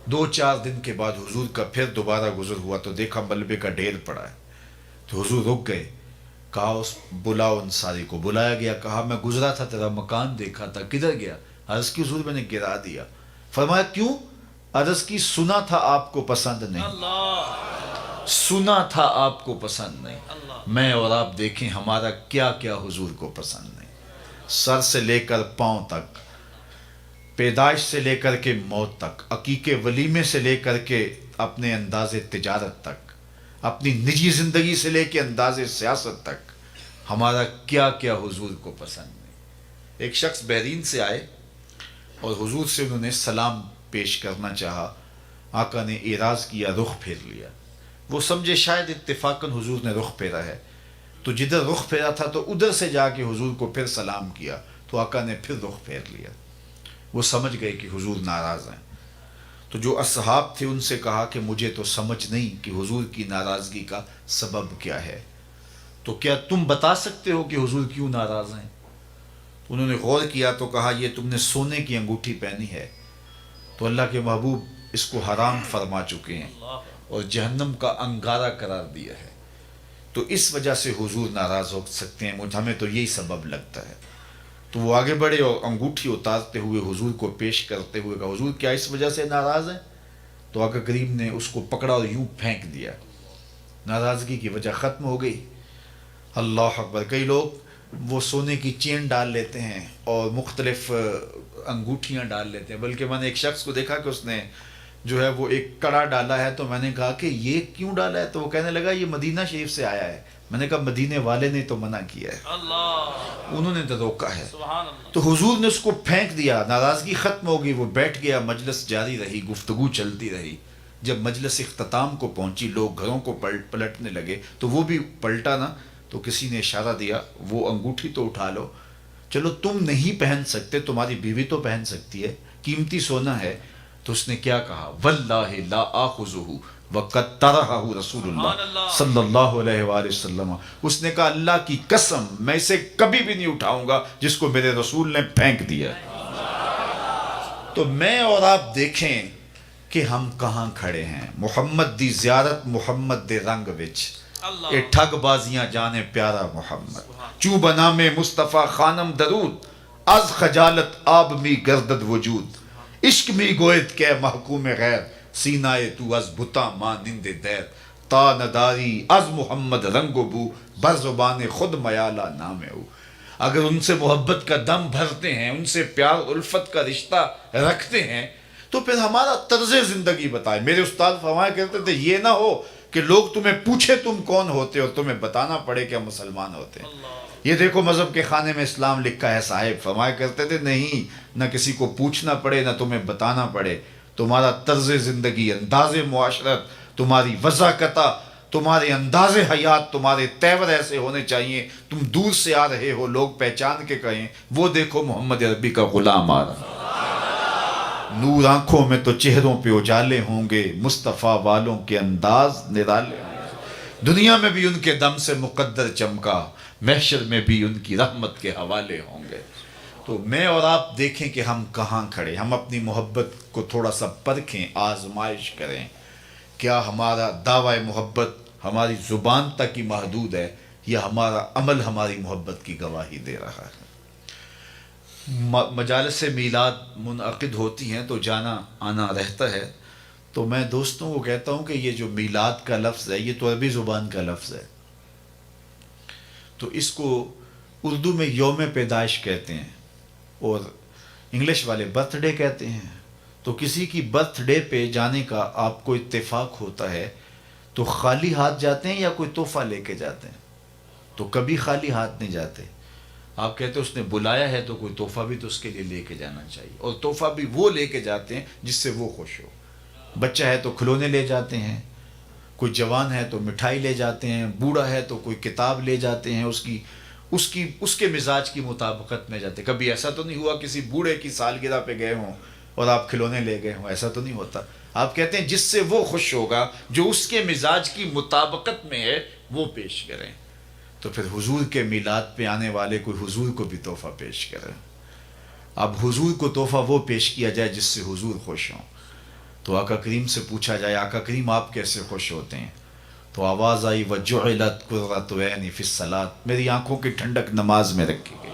2-4 دن کے بعد حضور کا پھر دوبارہ گزر ہوا تو دیکھا ملبے کا ڈھیر پڑا ہے. تو حضور رک گئے. کہا اس بلاؤ انصاری کو. بلایا گیا. کہا میں گزرا تھا، تیرا مکان دیکھا تھا، کدھر گیا؟ عرض کی حضور میں نے گرا دیا. فرمایا کیوں؟ عرض کی سنا تھا آپ کو پسند نہیں، سنا تھا آپ کو پسند نہیں. میں اور آپ دیکھیں ہمارا کیا کیا حضور کو پسند نہیں. سر سے لے کر پاؤں تک، پیدائش سے لے کر کے موت تک، عقیقے ولیمے سے لے کر کے اپنے انداز تجارت تک، اپنی نجی زندگی سے لے کے انداز سیاست تک، ہمارا کیا کیا حضور کو پسند نہیں. ایک شخص بحرین سے آئے اور حضور سے انہوں نے سلام پیش کرنا چاہا. آقا نے اعراض کیا، رخ پھیر لیا. وہ سمجھے شاید اتفاقاً حضور نے رخ پھیرا ہے، تو جدھر رخ پھیرا تھا تو ادھر سے جا کے حضور کو پھر سلام کیا. تو آقا نے پھر رخ پھیر لیا. وہ سمجھ گئے کہ حضور ناراض ہیں. تو جو اصحاب تھے ان سے کہا کہ مجھے تو سمجھ نہیں کہ حضور کی ناراضگی کا سبب کیا ہے، تو کیا تم بتا سکتے ہو کہ حضور کیوں ناراض ہیں؟ انہوں نے غور کیا تو کہا یہ تم نے سونے کی انگوٹھی پہنی ہے تو اللہ کے محبوب اس کو حرام فرما چکے ہیں اور جہنم کا انگارہ قرار دیا ہے، تو اس وجہ سے حضور ناراض ہو سکتے ہیں. ہمیں تو یہی سبب لگتا ہے. تو وہ آگے بڑھے اور انگوٹھی اتارتے ہوئے حضور کو پیش کرتے ہوئے کہا حضور کیا اس وجہ سے ناراض ہیں؟ تو آقا کریم نے اس کو پکڑا اور یوں پھینک دیا. ناراضگی کی وجہ ختم ہو گئی. اللہ اکبر. کئی لوگ وہ سونے کی چین ڈال لیتے ہیں اور مختلف انگوٹھیاں ڈال لیتے ہیں، بلکہ میں نے ایک شخص کو دیکھا کہ اس نے جو ہے وہ ایک کڑا ڈالا ہے. تو میں نے کہا کہ یہ کیوں ڈالا ہے؟ تو وہ کہنے لگا یہ مدینہ شریف سے آیا ہے. میں نے کہا مدینے والے نے تو منع کیا ہے، انہوں نے تو روکا ہے. تو حضور نے اس کو پھینک دیا. ناراضگی ختم ہو گئی. وہ بیٹھ گیا. مجلس جاری رہی، گفتگو چلتی رہی. جب مجلس اختتام کو پہنچی، لوگ گھروں کو پلٹنے لگے تو وہ بھی پلٹا نا. تو کسی نے اشارہ دیا وہ انگوٹھی تو اٹھا لو، چلو تم نہیں پہن سکتے تمہاری بیوی تو پہن سکتی ہے، قیمتی سونا ہے۔ تو اس نے کیا کہا، واللہ لا آخذہ وقد طرحہ رسول اللہ صلی اللہ علیہ وآلہ وسلم، اس نے کہا اللہ کی قسم میں اسے کبھی بھی نہیں اٹھاؤں گا جس کو میرے رسول نے پھینک دیا۔ تو میں اور آپ دیکھیں کہ ہم کہاں کھڑے ہیں۔ محمد دی زیارت محمد دے رنگ وچ، اے ٹھگ بازیاں جانے پیارا محمد، چوں بنا میں مصطفیٰ خانم درود، از خجالت آب می گردد وجود، عشق می گویت کہ محکوم غیر، سینائے تو از بتا مانند دیر، تا نداری از محمد رنگ و بو، بر زبان خود میالا نام او۔ اگر ان سے محبت کا دم بھرتے ہیں، ان سے پیار الفت کا رشتہ رکھتے ہیں، تو پھر ہمارا طرز زندگی بتائے۔ میرے استاد فرمایا کرتے تھے یہ نہ ہو کہ لوگ تمہیں پوچھے تم کون ہوتے اور تمہیں بتانا پڑے کہ ہم مسلمان ہوتے ہیں۔ یہ دیکھو مذہب کے خانے میں اسلام لکھا ہے صاحب، فرمایا کرتے تھے نہیں، نہ کسی کو پوچھنا پڑے نہ تمہیں بتانا پڑے، تمہارا طرز زندگی، انداز معاشرت، تمہاری وضاقتہ، تمہارے انداز حیات، تمہارے تیور ایسے ہونے چاہیے، تم دور سے آ رہے ہو لوگ پہچان کے کہیں وہ دیکھو محمد عربی کا غلام آ رہا۔ نور آنکھوں میں تو چہروں پہ اجالے ہوں گے، مصطفیٰ والوں کے انداز نرالے ہوں گے، دنیا میں بھی ان کے دم سے مقدر چمکا، محشر میں بھی ان کی رحمت کے حوالے ہوں گے۔ تو میں اور آپ دیکھیں کہ ہم کہاں کھڑے، ہم اپنی محبت کو تھوڑا سا پرکھیں، آزمائش کریں، کیا ہمارا دعوی محبت ہماری زبان تک ہی محدود ہے یا ہمارا عمل ہماری محبت کی گواہی دے رہا ہے۔ مجالس میلاد منعقد ہوتی ہیں تو جانا آنا رہتا ہے، تو میں دوستوں کو کہتا ہوں کہ یہ جو میلاد کا لفظ ہے یہ تو عربی زبان کا لفظ ہے، تو اس کو اردو میں یوم پیدائش کہتے ہیں اور انگلش والے برتھ ڈے کہتے ہیں۔ تو کسی کی برتھ ڈے پہ جانے کا آپ کو اتفاق ہوتا ہے تو خالی ہاتھ جاتے ہیں یا کوئی تحفہ لے کے جاتے ہیں؟ تو کبھی خالی ہاتھ نہیں جاتے، آپ کہتے ہیں اس نے بلایا ہے تو کوئی تحفہ بھی تو اس کے لیے لے کے جانا چاہیے، اور تحفہ بھی وہ لے کے جاتے ہیں جس سے وہ خوش ہو۔ بچہ ہے تو کھلونے لے جاتے ہیں، کوئی جوان ہے تو مٹھائی لے جاتے ہیں، بوڑھا ہے تو کوئی کتاب لے جاتے ہیں، اس کے مزاج کی مطابقت میں جاتے ہیں۔ کبھی ایسا تو نہیں ہوا کسی بوڑھے کی سالگرہ پہ گئے ہوں اور آپ کھلونے لے گئے ہوں، ایسا تو نہیں ہوتا۔ آپ کہتے ہیں جس سے وہ خوش ہوگا، جو اس کے مزاج کی مطابقت میں ہے وہ پیش کریں۔ تو پھر حضور کے میلاد پہ آنے والے کوئی حضور کو بھی تحفہ پیش کریں۔ اب حضور کو تحفہ وہ پیش کیا جائے جس سے حضور خوش ہوں۔ تو آقا کریم سے پوچھا جائے آقا کریم آپ کیسے خوش ہوتے ہیں؟ تو آواز آئی وَجُعِلَتْ قُرَّةُ عَيْنِي فِي الصَّلَاةِ، میری آنکھوں کی ٹھنڈک نماز میں رکھی گئی۔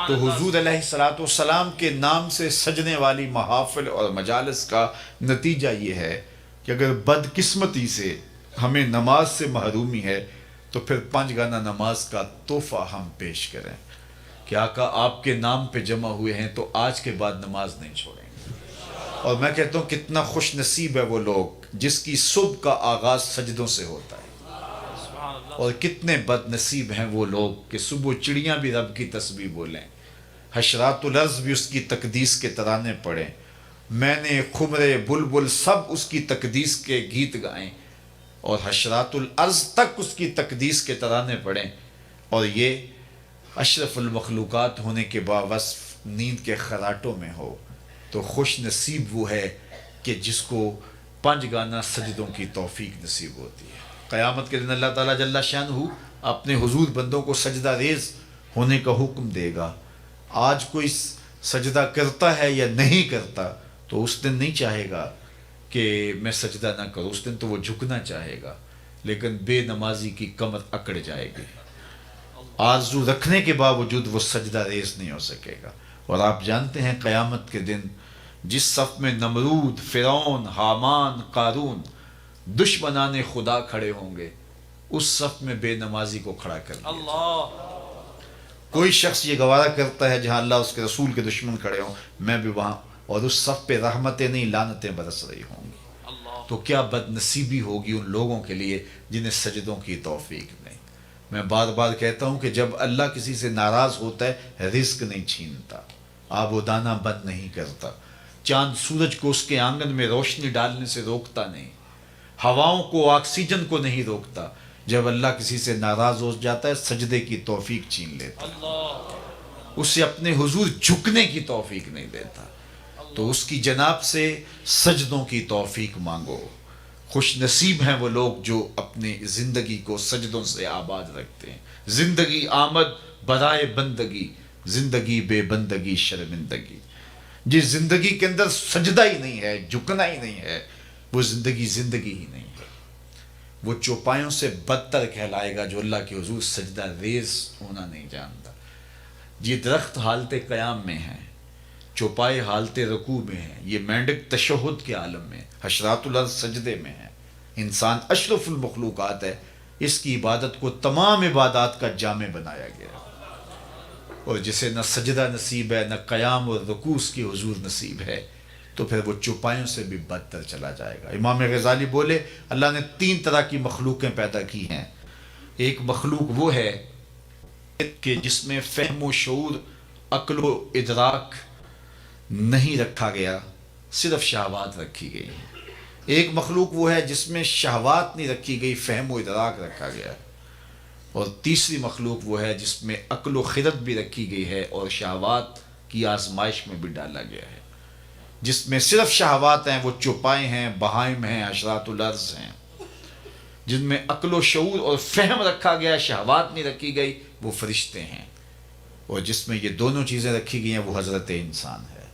تو حضور علیہ السلام کے نام سے سجنے والی محافل اور مجالس کا نتیجہ یہ ہے کہ اگر بدقسمتی سے ہمیں نماز سے محرومی ہے تو پھر 5 گانا نماز کا تحفہ ہم پیش کریں کہ آقا آپ کے نام پہ جمع ہوئے ہیں تو آج کے بعد نماز نہیں چھوڑیں گے۔ اور میں کہتا ہوں کتنا خوش نصیب ہے وہ لوگ جس کی صبح کا آغاز سجدوں سے ہوتا ہے، اور کتنے بد نصیب ہیں وہ لوگ کہ صبح چڑیاں بھی رب کی تسبیح بولیں، حشرات الارض بھی اس کی تقدیس کے ترانے پڑھیں، میں نے خمرے بلبل سب اس کی تقدیس کے گیت گائیں، اور حشرات الارض تک اس کی تقدیس کے ترانے پڑھیں، اور یہ اشرف المخلوقات ہونے کے باوصف نیند کے خراٹوں میں ہو، تو خوش نصیب وہ ہے کہ جس کو 5 گانا سجدوں کی توفیق نصیب ہوتی ہے۔ قیامت کے دن اللہ تعالیٰ جل شانہ اپنے حضور بندوں کو سجدہ ریز ہونے کا حکم دے گا۔ آج کوئی سجدہ کرتا ہے یا نہیں کرتا تو اس دن نہیں چاہے گا کہ میں سجدہ نہ کروں، اس دن تو وہ جھکنا چاہے گا، لیکن بے نمازی کی کمر اکڑ جائے گی، آرزو رکھنے کے باوجود وہ سجدہ ریز نہیں ہو سکے گا۔ اور آپ جانتے ہیں قیامت کے دن جس صف میں نمرود، فرعون، حامان، قارون دشمنان خدا کھڑے ہوں گے، اس صف میں بے نمازی کو کھڑا کر دیا جائے۔ کوئی شخص یہ گوارا کرتا ہے جہاں اللہ اس کے رسول کے دشمن کھڑے ہوں میں بھی وہاں، اور اس صف پہ رحمتیں نہیں لعنتیں برس رہی ہوں گی، تو کیا بد نصیبی ہوگی ان لوگوں کے لیے جنہیں سجدوں کی توفیق نہیں۔ میں بار بار کہتا ہوں کہ جب اللہ کسی سے ناراض ہوتا ہے رزق نہیں چھینتا، آب و دانہ بند نہیں کرتا، چاند سورج کو اس کے آنگن میں روشنی ڈالنے سے روکتا نہیں، ہواؤں کو آکسیجن کو نہیں روکتا، جب اللہ کسی سے ناراض ہو جاتا ہے سجدے کی توفیق چھین لیتا ہے، اسے اپنے حضور جھکنے کی توفیق نہیں دیتا، تو اس کی جناب سے سجدوں کی توفیق مانگو۔ خوش نصیب ہیں وہ لوگ جو اپنے زندگی کو سجدوں سے آباد رکھتے ہیں۔ زندگی آمد برائے بندگی، زندگی بے بندگی شرمندگی۔ جس زندگی کے اندر سجدہ ہی نہیں ہے، جھکنا ہی نہیں ہے، وہ زندگی زندگی ہی نہیں ہے، وہ چوپایوں سے بدتر کہلائے گا جو اللہ کے حضور سجدہ ریز ہونا نہیں جانتا۔ یہ درخت حالت قیام میں ہیں، چوپائے حالت رکوع میں ہیں، یہ مینڈک تشہد کے عالم میں، حشرات الارض سجدے میں ہیں، انسان اشرف المخلوقات ہے، اس کی عبادت کو تمام عبادات کا جامع بنایا گیا ہے۔ اور جسے نہ سجدہ نصیب ہے، نہ قیام اور رکوع اس کی حضور نصیب ہے، تو پھر وہ چوپایوں سے بھی بدتر چلا جائے گا۔ امام غزالی بولے اللہ نے 3 طرح کی مخلوقیں پیدا کی ہیں۔ ایک مخلوق وہ ہے کہ جس میں فہم و شعور، عقل و ادراک نہیں رکھا گیا، صرف شہوات رکھی گئی ہیں۔ ایک مخلوق وہ ہے جس میں شہوات نہیں رکھی گئی، فہم و ادراک رکھا گیا۔ اور تیسری مخلوق وہ ہے جس میں عقل و خرد بھی رکھی گئی ہے اور شہوات کی آزمائش میں بھی ڈالا گیا ہے۔ جس میں صرف شہوات ہیں وہ چوپائے ہیں، بہائم ہیں، حشرات الارض ہیں۔ جن میں عقل و شعور اور فہم رکھا گیا، شہوات نہیں رکھی گئی، وہ فرشتے ہیں۔ اور جس میں یہ دونوں چیزیں رکھی گئی ہیں وہ حضرت انسان ہے۔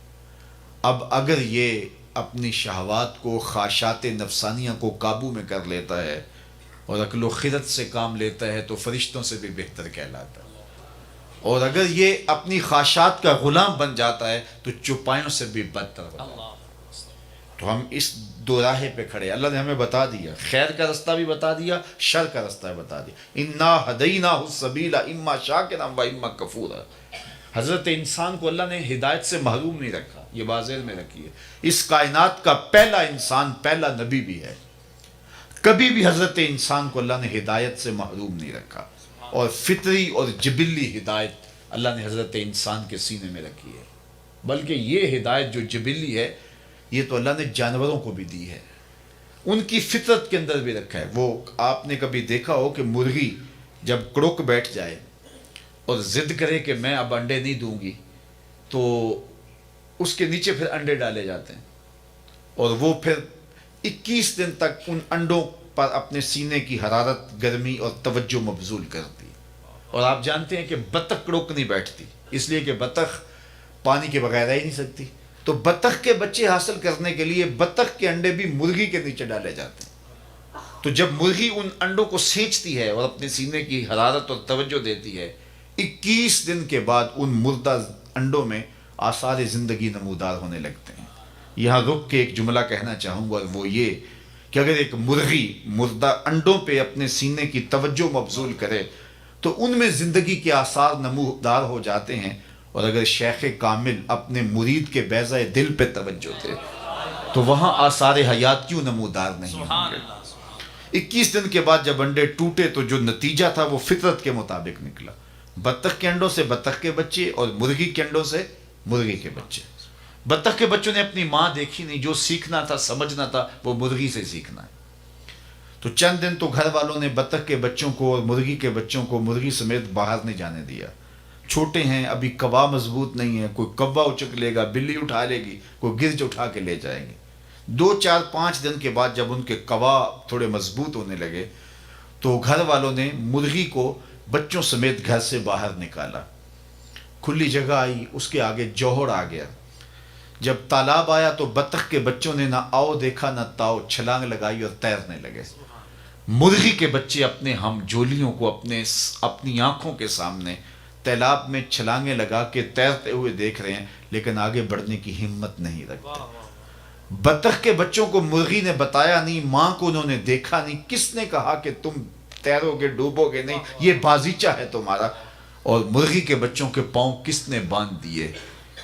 اب اگر یہ اپنی شہوات کو، خواہشات نفسانیہ کو قابو میں کر لیتا ہے اور عقل و خرد سے کام لیتا ہے تو فرشتوں سے بھی بہتر کہلاتا ہے، اور اگر یہ اپنی خواہشات کا غلام بن جاتا ہے تو چوپایوں سے بھی بدتر ہوتا ہے۔ تو ہم اس دو راہے پہ کھڑے، اللہ نے ہمیں بتا دیا، خیر کا رستہ بھی بتا دیا، شر کا رستہ بھی بتا دیا۔ انا ہدیناہ السبیل اما شاکرا و اما کفورا۔ حضرت انسان کو اللہ نے ہدایت سے محروم نہیں رکھا، یہ واضح میں رکھی ہے۔ اس کائنات کا پہلا انسان، پہلا نبی بھی ہے۔ کبھی بھی حضرت انسان کو اللہ نے ہدایت سے محروم نہیں رکھا، اور فطری اور جبلی ہدایت اللہ نے حضرت انسان کے سینے میں رکھی ہے۔ بلکہ یہ ہدایت جو جبلی ہے یہ تو اللہ نے جانوروں کو بھی دی ہے، ان کی فطرت کے اندر بھی رکھا ہے۔ وہ آپ نے کبھی دیکھا ہو کہ مرغی جب کڑک بیٹھ جائے اور ضد کرے کہ میں اب انڈے نہیں دوں گی، تو اس کے نیچے پھر انڈے ڈالے جاتے ہیں، اور وہ پھر 21 دن تک ان انڈوں پر اپنے سینے کی حرارت، گرمی اور توجہ مبذول کرتی۔ اور آپ جانتے ہیں کہ بطخ کڑک نہیں بیٹھتی، اس لیے کہ بطخ پانی کے بغیر رہ ہی نہیں سکتی، تو بطخ کے بچے حاصل کرنے کے لیے بطخ کے انڈے بھی مرغی کے نیچے ڈالے جاتے ہیں۔ تو جب مرغی ان انڈوں کو سینچتی ہے اور اپنے سینے کی حرارت اور توجہ دیتی ہے، 21 دن کے بعد ان مردہ انڈوں میں آثار زندگی نمودار ہونے لگتے ہیں۔ یہاں رک کے ایک جملہ کہنا چاہوں گا، اور وہ یہ کہ اگر ایک مرغی مردہ انڈوں پہ اپنے سینے کی توجہ مبذول کرے تو ان میں زندگی کے آثار نمودار ہو جاتے ہیں، اور اگر شیخ کامل اپنے مرید کے بیضہ دل پہ توجہ دے تو وہاں آثار حیات کیوں نمودار نہیں ہوں گے۔ 21 دن کے بعد جب انڈے ٹوٹے تو جو نتیجہ تھا وہ فطرت کے مطابق نکلا، بطخ کے انڈوں سے بطخ کے بچے اور مرغی کے انڈوں سے مرغی کے بچے۔ بطخ کے بچوں نے اپنی ماں دیکھی نہیں، جو سیکھنا تھا، سمجھنا تھا، وہ مرغی سے سیکھنا ہے۔ تو چند دن تو گھر والوں نے بطخ کے بچوں کو اور مرغی کے بچوں کو مرغی سمیت باہر نہیں جانے دیا، چھوٹے ہیں ابھی، کوا مضبوط نہیں ہے، کوئی کوا اچک لے گا، بلی اٹھا لے گی، کوئی گرج اٹھا کے لے جائیں گے۔ 2 4 5 دن کے بعد جب ان کے کوا تھوڑے مضبوط ہونے لگے تو گھر والوں نے مرغی کو بچوں سمیت گھر سے باہر نکالا، کھلی جگہ آئی، اس کے آگے جوہر آ گیا۔ جب تالاب آیا تو بطخ کے بچوں نے نہ آؤ دیکھا نہ تاؤ، چھلانگ لگائی اور تیرنے لگے۔ مرغی کے بچے اپنے ہم جولیوں کو اپنی آنکھوں کے سامنے تالاب میں چھلانگیں لگا کے تیرتے ہوئے دیکھ رہے ہیں، لیکن آگے بڑھنے کی ہمت نہیں رکھتے۔ بطخ کے بچوں کو مرغی نے بتایا نہیں، ماں کو انہوں نے دیکھا نہیں، کس نے کہا کہ تم تیرو گے، ڈوبو گے نہیں، یہ بازیچہ ہے تمہارا؟ اور مرغی کے بچوں کے پاؤں کس نے باندھ دیے؟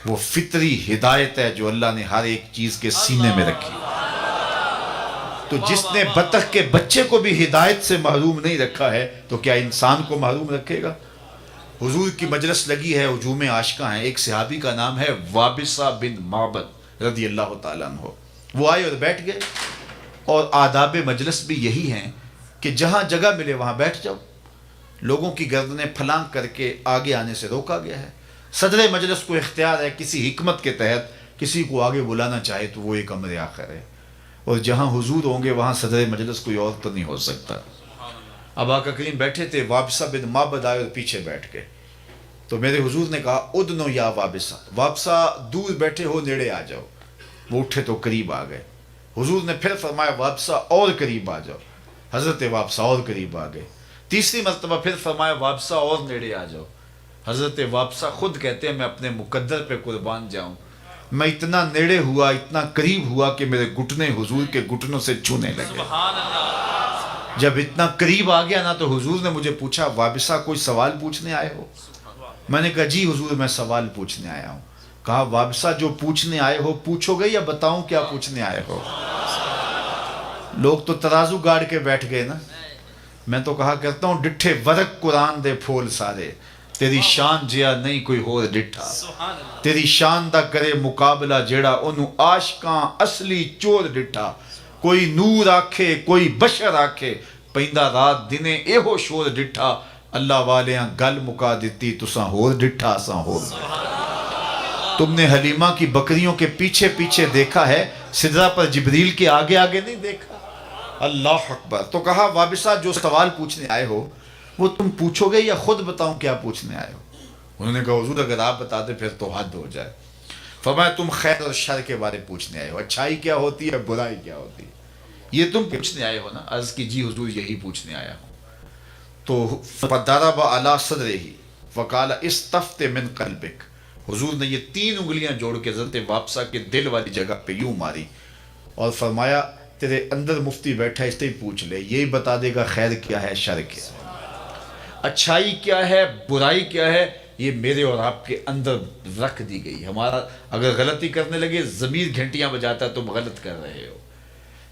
وہ فطری ہدایت ہے جو اللہ نے ہر ایک چیز کے سینے میں رکھی۔ تو جس نے بطخ کے بچے کو بھی ہدایت سے محروم نہیں رکھا ہے تو کیا انسان کو محروم رکھے گا؟ حضور کی مجلس لگی ہے، ہجوم عاشقاں ہیں، ایک صحابی کا نام ہے وابصہ بن معبد رضی اللہ تعالیٰ عنہ۔ وہ آئے اور بیٹھ گئے، اور آداب مجلس بھی یہی ہیں کہ جہاں جگہ ملے وہاں بیٹھ جاؤ. لوگوں کی گردنیں پھلانگ کر کے آگے آنے سے روکا گیا ہے. صدر مجلس کو اختیار ہے کسی حکمت کے تحت کسی کو آگے بلانا چاہے تو وہ ایک امر آخر ہے, اور جہاں حضور ہوں گے وہاں صدر مجلس کوئی اور تو نہیں ہو سکتا. اب آقا کریم بیٹھے تھے, وابسہ بن معبد آئے اور پیچھے بیٹھ گئے. تو میرے حضور نے کہا ادنو یا وابسہ, وابسہ دور بیٹھے ہو نیڑے آ جاؤ. وہ اٹھے تو قریب آ گئے. حضور نے پھر فرمایا وابسہ اور قریب آ جاؤ. حضرت وابسہ اور قریب آ گئے. تیسری مرتبہ پھر فرمایا وابسہ اور نیڑے آ جاؤ. حضرت وابسہ خود کہتے ہیں میں اپنے مقدر پہ قربان جاؤں, میں اتنا نیڑے ہوا, اتنا قریب ہوا کہ میرے گھٹنے حضور کے گھٹنوں سے چھونے لگے. جب اتنا قریب آ گیا نا تو حضور نے مجھے پوچھا وابسہ کوئی سوال پوچھنے آئے ہو؟ میں نے کہا جی حضور میں سوال پوچھنے آیا ہوں. کہا وابسہ جو پوچھنے آئے ہو پوچھو گے یا بتاؤں کیا پوچھنے آئے ہو؟ لوگ تو ترازو گاڑ کے بیٹھ گئے نا. میں تو کہا کرتا ہوں ڈٹھے ورق قرآن دے پھول سارے, تیری شان جیا نہیں کوئی ہور ڈٹھا. تیری شان دا کرے مقابلہ جیڑا انہوں عاشقاں اصلی چور ڈٹھا. کوئی نور آکھے کوئی بشر آکھے, پیندہ رات دنے ایہو شور ڈٹھا. اللہ والیاں گل مکا دیتی تساں ہور ڈٹھا اساں ہور. تم نے حلیمہ کی بکریوں کے پیچھے پیچھے دیکھا ہے, سدرہ پر جبریل کے آگے آگے نہیں دیکھا. اللہ اکبر. تو کہا وابسہ جو سوال پوچھنے آئے ہو وہ تم پوچھو گے یا خود بتاؤں کیا پوچھنے آئے ہو؟ انہوں نے کہا حضور اگر آپ بتا دیں پھر تو حد ہو جائے. فرمایا تم خیر اور شر کے بارے پوچھنے آئے ہو, اچھائی کیا ہوتی ہے برائی کیا ہوتی ہے, یہ تم پوچھنے آئے ہو نا؟ عرض کی جی حضور یہی پوچھنے آیا ہوں. تو فضرب علی صدرہ وقال استفت من قلبک. حضور نے یہ 3 انگلیاں جوڑ کے حضرت وابسہ کے دل والی جگہ پہ یوں ماری اور فرمایا تیرے اندر مفتی بیٹھا اس سے ہی پوچھ لے, یہی بتا دے گا خیر کیا ہے شر کیا ہے, اچھائی کیا ہے برائی کیا ہے. یہ میرے اور آپ کے اندر رکھ دی گئی. ہمارا اگر غلطی کرنے لگے ضمیر گھنٹیاں بجاتا ہے تم غلط کر رہے ہو.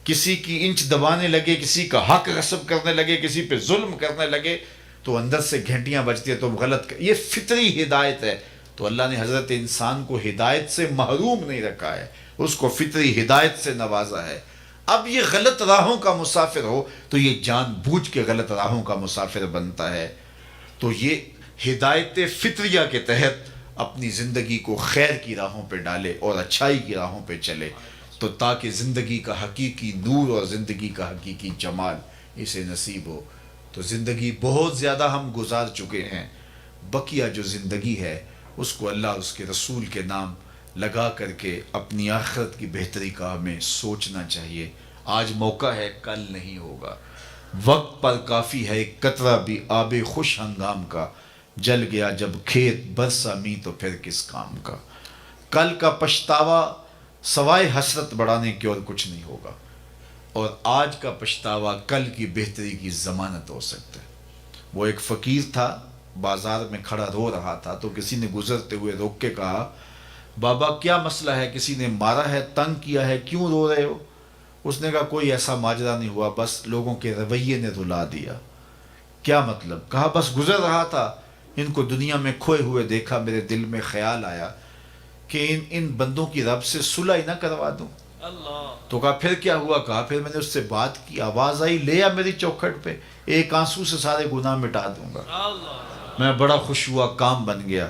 کسی کی انچ دبانے لگے, کسی کا حق غصب کرنے لگے, کسی پہ ظلم کرنے لگے تو اندر سے گھنٹیاں بجتی ہیں تم غلط کر. یہ فطری ہدایت ہے. تو اللہ نے حضرت انسان کو ہدایت سے محروم نہیں رکھا ہے, اس کو فطری ہدایت سے نوازا ہے. اب یہ غلط راہوں کا مسافر ہو تو یہ جان بوجھ کے غلط راہوں کا مسافر بنتا ہے. تو یہ ہدایت فطریہ کے تحت اپنی زندگی کو خیر کی راہوں پہ ڈالے اور اچھائی کی راہوں پہ چلے, تو تاکہ زندگی کا حقیقی نور اور زندگی کا حقیقی جمال اسے نصیب ہو. تو زندگی بہت زیادہ ہم گزار چکے ہیں, بقیہ جو زندگی ہے اس کو اللہ اور اس کے رسول کے نام لگا کر کے اپنی آخرت کی بہتری کا ہمیں سوچنا چاہیے. آج موقع ہے, کل نہیں ہوگا. وقت پر کافی ہے ایک قطرہ بھی آب خوش ہنگام کا, جل گیا جب کھیت برسا می تو پھر کس کام کا. کل کا پچھتاوا سوائے حسرت بڑھانے کے اور کچھ نہیں ہوگا, اور آج کا پچھتاوا کل کی بہتری کی ضمانت ہو سکتا ہے. وہ ایک فقیر تھا, بازار میں کھڑا رو رہا تھا, تو کسی نے گزرتے ہوئے روک کے کہا بابا کیا مسئلہ ہے, کسی نے مارا ہے, تنگ کیا ہے, کیوں رو رہے ہو؟ اس نے کہا کوئی ایسا ماجرا نہیں ہوا, بس لوگوں کے رویے نے رلا دیا. کیا مطلب؟ کہا بس گزر رہا تھا, ان کو دنیا میں کھوئے ہوئے دیکھا, میرے دل میں خیال آیا کہ ان بندوں کی رب سے صلح ہی نہ کروا دوں. تو کہا پھر کیا ہوا؟ کہا پھر میں نے اس سے بات کی, آواز آئی لے آ میری چوکھٹ پہ, ایک آنسو سے سارے گناہ مٹا دوں گا. میں بڑا خوش ہوا, کام بن گیا.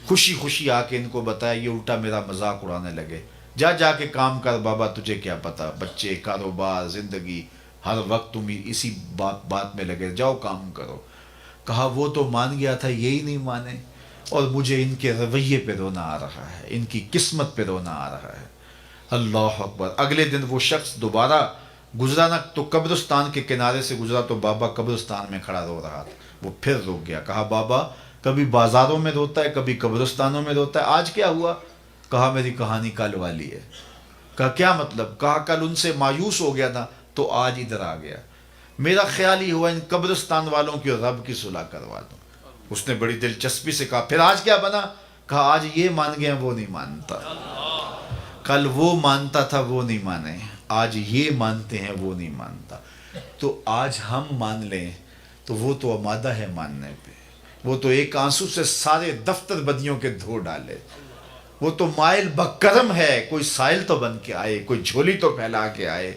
خوشی خوشی آ کے ان کو بتایا, یہ الٹا میرا مذاق اڑانے لگے. جا کے کام کر بابا, تجھے کیا پتا, بچے, کاروبار, زندگی, ہر وقت تم اسی بات میں لگے, جاؤ کام کرو. کہا وہ تو مان گیا تھا, یہی نہیں مانے, اور مجھے ان کے رویے پہ رونا آ رہا ہے, ان کی قسمت پہ رونا آ رہا ہے. اللہ اکبر. اگلے دن وہ شخص دوبارہ گزرا نا, تو قبرستان کے کنارے سے گزرا تو بابا قبرستان میں کھڑا رو رہا تھا. وہ پھر رک گیا. کہا بابا کبھی بازاروں میں روتا ہے, کبھی قبرستانوں میں روتا ہے, آج کیا ہوا؟ کہا میری کہانی کل والی ہے. کہا کیا مطلب؟ کہا کل ان سے مایوس ہو گیا تھا تو آج ادھر آ گیا, میرا خیال ہی ہوا ان قبرستان والوں کی اور رب کی صلح کروا دوں. اس نے بڑی دلچسپی سے کہا پھر آج کیا بنا؟ کہا آج یہ مان گئے وہ نہیں مانتا, کل وہ مانتا تھا وہ نہیں مانے, آج یہ مانتے ہیں وہ نہیں مانتا. تو آج ہم مان لیں تو وہ تو آمادہ ہے ماننے پہ, وہ تو ایک آنسو سے سارے دفتر بدیوں کے دھو ڈالے, وہ تو مائل بکرم ہے, کوئی سائل تو بن کے آئے, کوئی جھولی تو پھیلا کے آئے.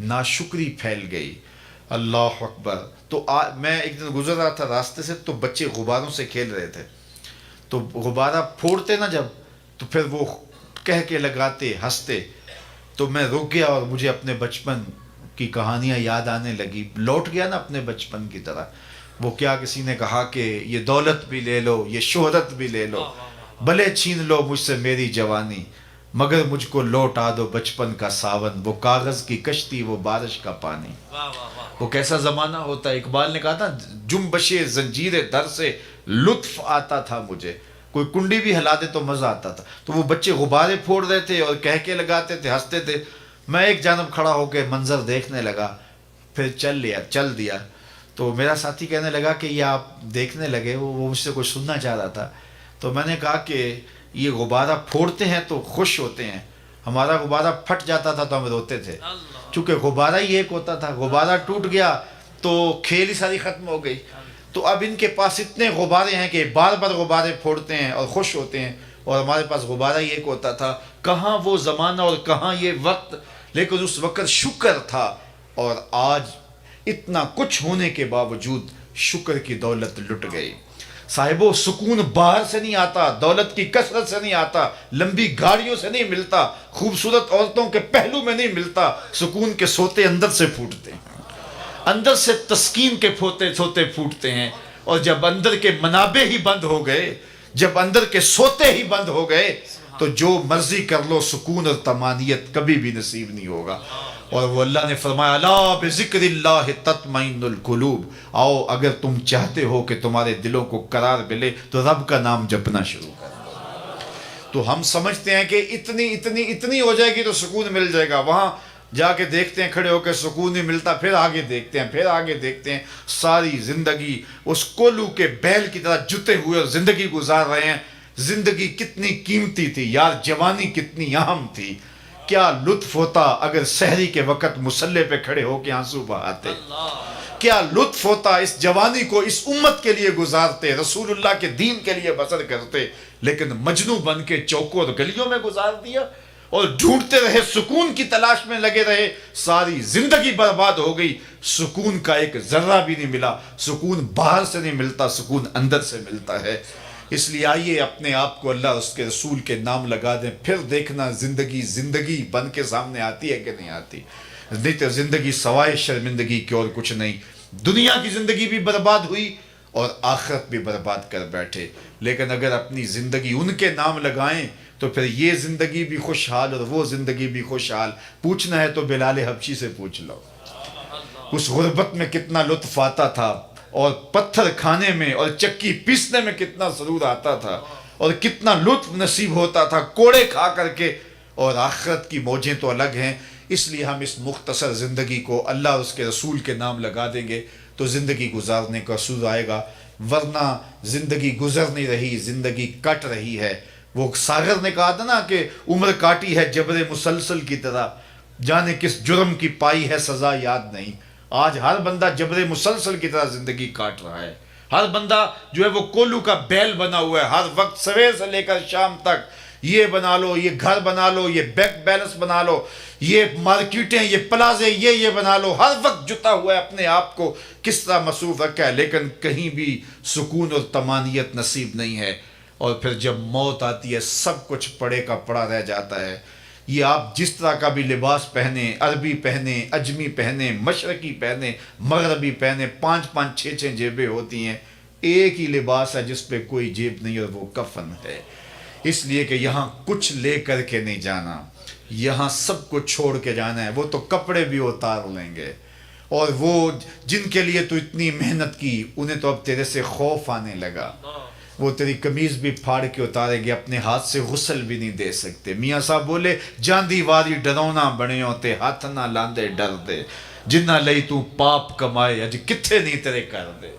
ناشکری پھیل گئی. اللہ اکبر. تو میں ایک دن گزر رہا تھا راستے سے تو بچے غباروں سے کھیل رہے تھے. تو غبارہ پھوڑتے نا جب تو پھر وہ کہہ کے لگاتے ہنستے. تو میں رک گیا اور مجھے اپنے بچپن کی کہانیاں یاد آنے لگی. لوٹ گیا نا اپنے بچپن کی طرح. وہ کیا کسی نے کہا کہ یہ دولت بھی لے لو, یہ شہرت بھی لے لو, بھلے چھین لو مجھ سے میری جوانی, مگر مجھ کو لوٹا دو بچپن کا ساون, وہ کاغذ کی کشتی وہ بارش کا پانی. وہ کیسا زمانہ ہوتا ہے. اقبال نے کہا تھا جنبش زنجیر در سے لطف آتا تھا مجھے, کوئی کنڈی بھی ہلا دے تو مزہ آتا تھا. تو وہ بچے غبارے پھوڑ رہے تھے اور کہہ کے لگاتے تھے, ہنستے تھے. میں ایک جانب کھڑا ہو کے منظر دیکھنے لگا, پھر چل دیا. تو میرا ساتھی کہنے لگا کہ یہ آپ دیکھنے لگے, وہ مجھ سے کچھ سننا چاہ رہا تھا. تو میں نے کہا کہ یہ غبارہ پھوڑتے ہیں تو خوش ہوتے ہیں, ہمارا غبارہ پھٹ جاتا تھا تو ہم روتے تھے, چونکہ غبارہ ہی ایک ہوتا تھا. غبارہ ٹوٹ گیا تو کھیل ہی ساری ختم ہو گئی. تو اب ان کے پاس اتنے غبارے ہیں کہ بار بار غبارے پھوڑتے ہیں اور خوش ہوتے ہیں, اور ہمارے پاس غبارہ ہی ایک ہوتا تھا. کہاں وہ زمانہ اور کہاں یہ وقت, لیکن اس وقت شکر تھا. اور آج اتنا کچھ ہونے کے باوجود شکر کی دولت لٹ گئی. صاحبو سکون باہر سے نہیں آتا, دولت کی کثرت سے نہیں آتا, لمبی گاڑیوں سے نہیں ملتا, خوبصورت عورتوں کے پہلو میں نہیں ملتا. سکون کے سوتے اندر سے پھوٹتے ہیں, اندر سے تسکین کے سوتے پھوٹتے ہیں. اور جب اندر کے منابع ہی بند ہو گئے, جب اندر کے سوتے ہی بند ہو گئے, تو جو مرضی کر لو سکون اور طمانینت کبھی بھی نصیب نہیں ہوگا. اور وہ اللہ نے فرمایا الا بذکر اللہ تطمئن القلوب, آؤ اگر تم چاہتے ہو کہ تمہارے دلوں کو قرار ملے تو رب کا نام جپنا شروع کر دو. تو ہم سمجھتے ہیں کہ اتنی ہو جائے گی تو سکون مل جائے گا. وہاں جا کے دیکھتے ہیں کھڑے ہو کے سکون نہیں ملتا, پھر آگے دیکھتے ہیں ساری زندگی اس کولو کے بیل کی طرح جتے ہوئے اور زندگی گزار رہے ہیں. زندگی کتنی قیمتی تھی یار, جوانی کتنی اہم تھی. کیا لطف ہوتا اگر سحری کے وقت مصلے پہ کھڑے ہو کے آنسو بہاتے. کیا لطف ہوتا اس جوانی کو اس امت کے لیے گزارتے, رسول اللہ کے دین کے لیے بسر کرتے. لیکن مجنوں بن کے چوکوں اور گلیوں میں گزار دیا اور ڈھونڈتے رہے, سکون کی تلاش میں لگے رہے. ساری زندگی برباد ہو گئی, سکون کا ایک ذرہ بھی نہیں ملا. سکون باہر سے نہیں ملتا, سکون اندر سے ملتا ہے. اس لیے آئیے اپنے آپ کو اللہ اور اس کے رسول کے نام لگا دیں, پھر دیکھنا زندگی بن کے سامنے آتی ہے کہ نہیں آتی. نہیں تو زندگی سوائے شرمندگی کے اور کچھ نہیں. دنیا کی زندگی بھی برباد ہوئی اور آخرت بھی برباد کر بیٹھے. لیکن اگر اپنی زندگی ان کے نام لگائیں تو پھر یہ زندگی بھی خوشحال اور وہ زندگی بھی خوشحال. پوچھنا ہے تو بلال حبشی سے پوچھ لو, اس غربت میں کتنا لطف آتا تھا, اور پتھر کھانے میں اور چکی پیسنے میں کتنا سرور آتا تھا, اور کتنا لطف نصیب ہوتا تھا کوڑے کھا کر کے. اور آخرت کی موجیں تو الگ ہیں. اس لیے ہم اس مختصر زندگی کو اللہ اور اس کے رسول کے نام لگا دیں گے تو زندگی گزارنے کا سود آئے گا. ورنہ زندگی گزر نہیں رہی, زندگی کٹ رہی ہے. وہ ساغر نے کہا تھا نا کہ عمر کاٹی ہے جبر مسلسل کی طرح, جانے کس جرم کی پائی ہے سزا یاد نہیں. آج ہر بندہ جبر مسلسل کی طرح زندگی کاٹ رہا ہے. ہر بندہ جو ہے وہ کولو کا بیل بنا ہوا ہے. ہر وقت سویر سے لے کر شام تک یہ بنا لو, یہ گھر بنا لو, یہ بینک بیلنس بنا لو, یہ مارکیٹیں, یہ پلازے, یہ بنا لو. ہر وقت جتا ہوا ہے اپنے آپ کو کس طرح مصروف رکھا ہے, لیکن کہیں بھی سکون اور طمانینت نصیب نہیں ہے. اور پھر جب موت آتی ہے سب کچھ پڑے کا پڑا رہ جاتا ہے. یہ آپ جس طرح کا بھی لباس پہنے, عربی پہنے, اجمی پہنے, مشرقی پہنے, مغربی پہنے, 5 6 جیبیں ہوتی ہیں, ایک ہی لباس ہے جس پہ کوئی جیب نہیں, اور وہ کفن ہے. اس لیے کہ یہاں کچھ لے کر کے نہیں جانا, یہاں سب کو چھوڑ کے جانا ہے. وہ تو کپڑے بھی اتار لیں گے, اور وہ جن کے لیے تو اتنی محنت کی انہیں تو اب تیرے سے خوف آنے لگا. وہ تیری قمیض بھی پھاڑ کے اتارے گے, اپنے ہاتھ سے غسل بھی نہیں دے سکتے. میاں صاحب بولے جاندی واری ڈرونا بنیو تے ہاتھ نہ لاندے ڈر دے, جنہ لئی تو پاپ کمائے اج کتھے نہیں تیرے کر دے.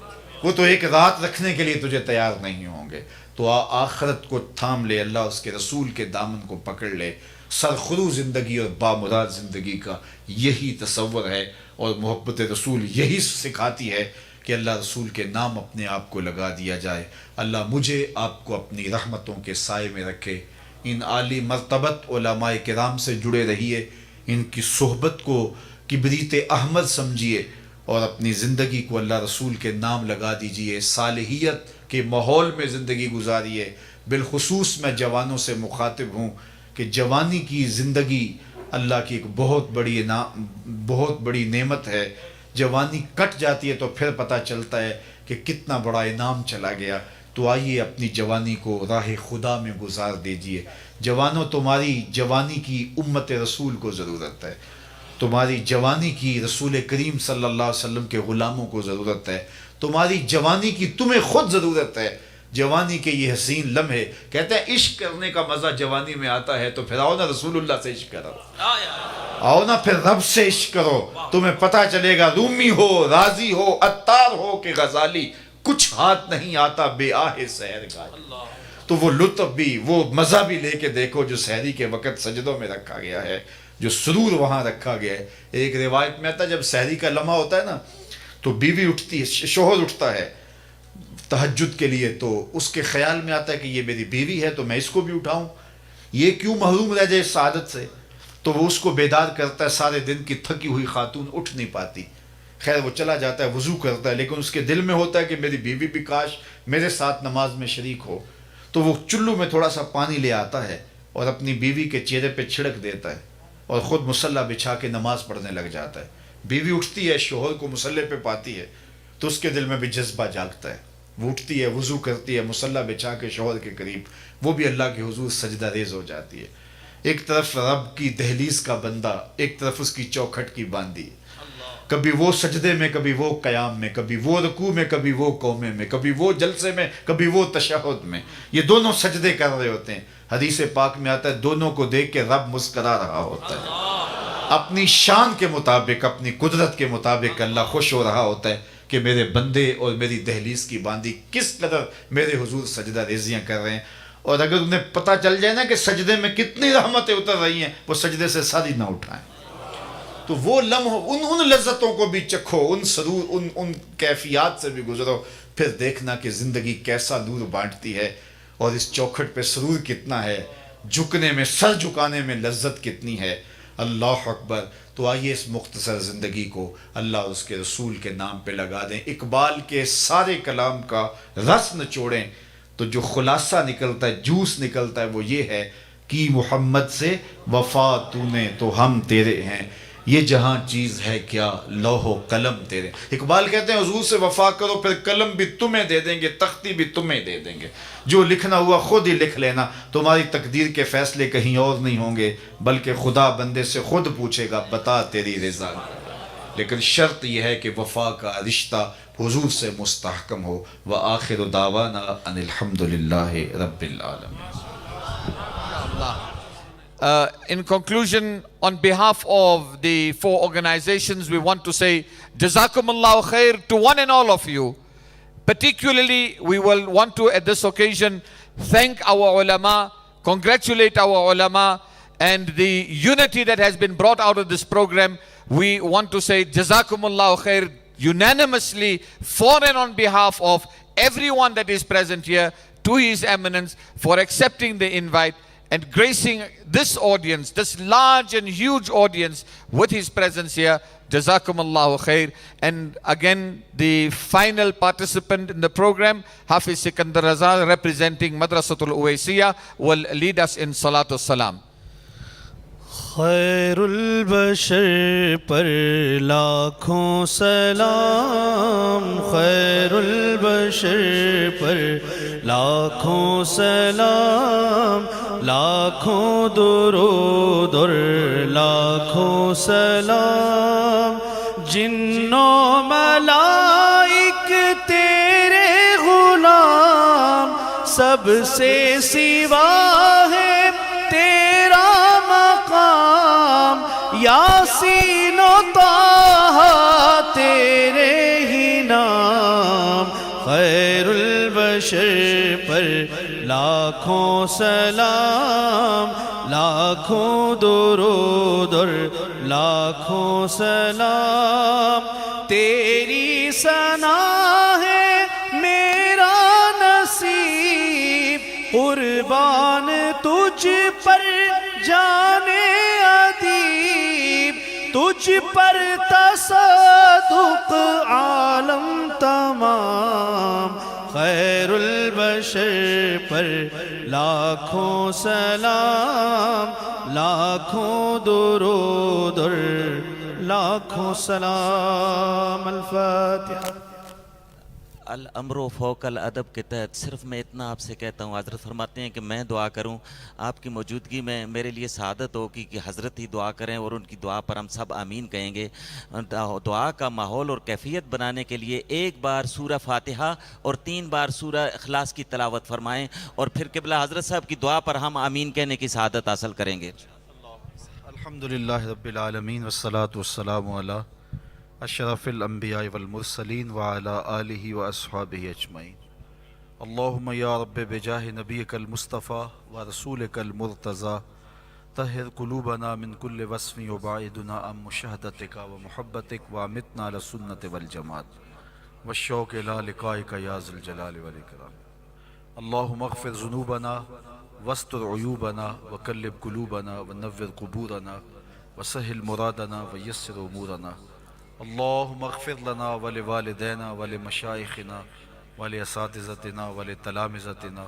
وہ تو ایک رات رکھنے کے لیے تجھے تیار نہیں ہوں گے. تو آخرت کو تھام لے, اللہ اس کے رسول کے دامن کو پکڑ لے. سرخرو زندگی اور بامراد زندگی کا یہی تصور ہے, اور محبت رسول یہی سکھاتی ہے کہ اللہ رسول کے نام اپنے آپ کو لگا دیا جائے. اللہ مجھے آپ کو اپنی رحمتوں کے سائے میں رکھے. ان عالی مرتبت علماء کرام سے جڑے رہیے, ان کی صحبت کو کبریت احمد سمجھیے اور اپنی زندگی کو اللہ رسول کے نام لگا دیجئے، صالحیت کے ماحول میں زندگی گزاریے۔ بالخصوص میں جوانوں سے مخاطب ہوں کہ جوانی کی زندگی اللہ کی ایک بہت بڑی نعمت ہے۔ جوانی کٹ جاتی ہے تو پھر پتہ چلتا ہے کہ کتنا بڑا انعام چلا گیا۔ تو آئیے اپنی جوانی کو راہ خدا میں گزار دیجئے۔ جوانوں، تمہاری جوانی کی امت رسول کو ضرورت ہے، تمہاری جوانی کی رسول کریم صلی اللہ علیہ وسلم کے غلاموں کو ضرورت ہے، تمہاری جوانی کی تمہیں خود ضرورت ہے۔ جوانی کے یہ حسین لمحے، کہتے ہیں عشق کرنے کا مزہ جوانی میں آتا ہے، تو پھر آؤ نا رسول اللہ سے عشق کرو، آؤ نا پھر رب سے عشق کرو، تمہیں پتہ چلے گا رومی ہو، رازی ہو، عطار ہو کہ غزالی، کچھ ہاتھ نہیں آتا بے آہ سحر گاہی۔ تو وہ لطف بھی، وہ مزہ بھی لے کے دیکھو جو سحری کے وقت سجدوں میں رکھا گیا ہے، جو سرور وہاں رکھا گیا ہے۔ ایک روایت میں آتا ہے جب سحری کا لمحہ ہوتا ہے نا تو بیوی اٹھتی ہے، شوہر اٹھتا ہے تہجد کے لیے، تو اس کے خیال میں آتا ہے کہ یہ میری بیوی ہے تو میں اس کو بھی اٹھاؤں، یہ کیوں محروم رہ جائے اس سعادت سے، تو وہ اس کو بیدار کرتا ہے۔ سارے دن کی تھکی ہوئی خاتون اٹھ نہیں پاتی، خیر وہ چلا جاتا ہے، وضو کرتا ہے، لیکن اس کے دل میں ہوتا ہے کہ میری بیوی بھی کاش میرے ساتھ نماز میں شریک ہو۔ تو وہ چلو میں تھوڑا سا پانی لے آتا ہے اور اپنی بیوی کے چہرے پہ چھڑک دیتا ہے اور خود مصلی بچھا کے نماز پڑھنے لگ جاتا ہے۔ بیوی اٹھتی ہے، شوہر کو مصلی پہ پاتی ہے تو اس کے دل میں بھی جذبہ جاگتا ہے، وہ اٹھتی ہے، وضو کرتی ہے، مصلی بچھا کے شوہر کے قریب وہ بھی اللہ کے حضور سجدہ ریز ہو جاتی ہے۔ ایک طرف رب کی دہلیز کا بندہ، ایک طرف اس کی چوکھٹ کی باندی، کبھی وہ سجدے میں، کبھی وہ قیام میں، کبھی وہ رکوع میں، کبھی وہ قومے میں، کبھی وہ جلسے میں، کبھی وہ تشہد میں، یہ دونوں سجدے کر رہے ہوتے ہیں۔ حدیث پاک میں آتا ہے دونوں کو دیکھ کے رب مسکرا رہا ہوتا ہے، اپنی شان کے مطابق، اپنی قدرت کے مطابق اللہ خوش ہو رہا ہوتا ہے کہ میرے بندے اور میری دہلیز کی باندی کس قدر میرے حضور سجدہ ریزیاں کر رہے ہیں۔ اور اگر انہیں پتہ چل جائے نا کہ سجدے میں کتنی رحمتیں اتر رہی ہیں، وہ سجدے سے ساری نہ اٹھائیں۔ تو وہ لمحوں، ان لذتوں کو بھی چکھو، ان سرور، ان کیفیات سے بھی گزرو، پھر دیکھنا کہ زندگی کیسا نور بانٹتی ہے اور اس چوکھٹ پہ سرور کتنا ہے، جھکنے میں، سر جھکانے میں لذت کتنی ہے۔ اللہ اکبر۔ تو آئیے اس مختصر زندگی کو اللہ اور اس کے رسول کے نام پہ لگا دیں، اقبال کے سارے کلام کا رس نچوڑیں تو جو خلاصہ نکلتا ہے، جوس نکلتا ہے، وہ یہ ہے کہ محمد سے وفا تو نے تو ہم تیرے ہیں، یہ جہاں چیز ہے کیا لوح و قلم تیرے۔ اقبال کہتے ہیں حضور سے وفا کرو، پھر قلم بھی تمہیں دے دیں گے، تختی بھی تمہیں دے دیں گے، جو لکھنا ہوا خود ہی لکھ لینا، تمہاری تقدیر کے فیصلے کہیں اور نہیں ہوں گے، بلکہ خدا بندے سے خود پوچھے گا بتا تیری رضا۔ لیکن شرط یہ ہے کہ وفا کا رشتہ حضور سے مستحکم ہو۔ وآخر دعوانا ان الحمدللہ رب العالمین۔ In conclusion, on behalf of the four organizations, we want to say Jazakumullahu khair to one and all of you. Particularly, we will want to at this occasion thank our ulama, congratulate our ulama, and the unity that has been brought out of this program. We want to say Jazakumullahu khair unanimously for and on behalf of everyone that is present here to His Eminence for accepting the invite and gracing this audience, this large and huge audience, with his presence here. Jazakumullahu khair. And again, the final participant in the program, Hafiz Sikandar Raza, representing Madrasatul Uwaisiyah, will lead us in Salatul Salam. خیر البشر پر لاکھوں سلام، خیر البشر پر لاکھوں سلام، لاکھوں درود اور لاکھوں سلام، جنوں ملائک تیرے غلام، سب سے سوا ہے تیرا مقام، یاسین و طٰہٰ تیرے ہی نام، خیر البشر پر لاکھوں سلام، لاکھوں درود اور لاکھوں سلام، تیری ثنا ہے میرا نصیب، قربان تجھ پر جانے ادیب، تجھ تجھ پر تصدق عالم تمام، خیر البشر پر لاکھوں سلام، لاکھوں درود اور لاکھوں سلام۔ الفاتحہ۔ الامر فوق الادب کے تحت صرف میں اتنا آپ سے کہتا ہوں، حضرت فرماتے ہیں کہ میں دعا کروں آپ کی موجودگی میں، میرے لیے سعادت ہوگی کہ حضرت ہی دعا کریں اور ان کی دعا پر ہم سب آمین کہیں گے۔ دعا کا ماحول اور کیفیت بنانے کے لیے ایک بار سورہ فاتحہ اور 3 بار سورہ اخلاص کی تلاوت فرمائیں، اور پھر قبلہ حضرت صاحب کی دعا پر ہم آمین کہنے کی سعادت حاصل کریں گے۔ الحمدللہ رب العالمین والصلاة والسلام علی اشرف الانبیاء والمرسلین وعلی آلہ واصحابہ اجمعین۔ اللہم یا رب بجاہ نبیک المصطفیٰ ورسولک المرتضی طہر قلوبنا من کل وصف وباعدنا عن مشاہدتک ومحبتک وامتنا علی السنت والجماعت والشوق الی لقائک یا ذی الجلال والاکرام۔ اللہم اغفر ذنوبنا واستر عیوبنا وقلب قلوبنا ونور قبورنا وسہل مرادنا ویسر امورنا۔ اللہم اغفر لنا ولوالدینا ولمشائخنا ولاساتذتنا ولتلامذتنا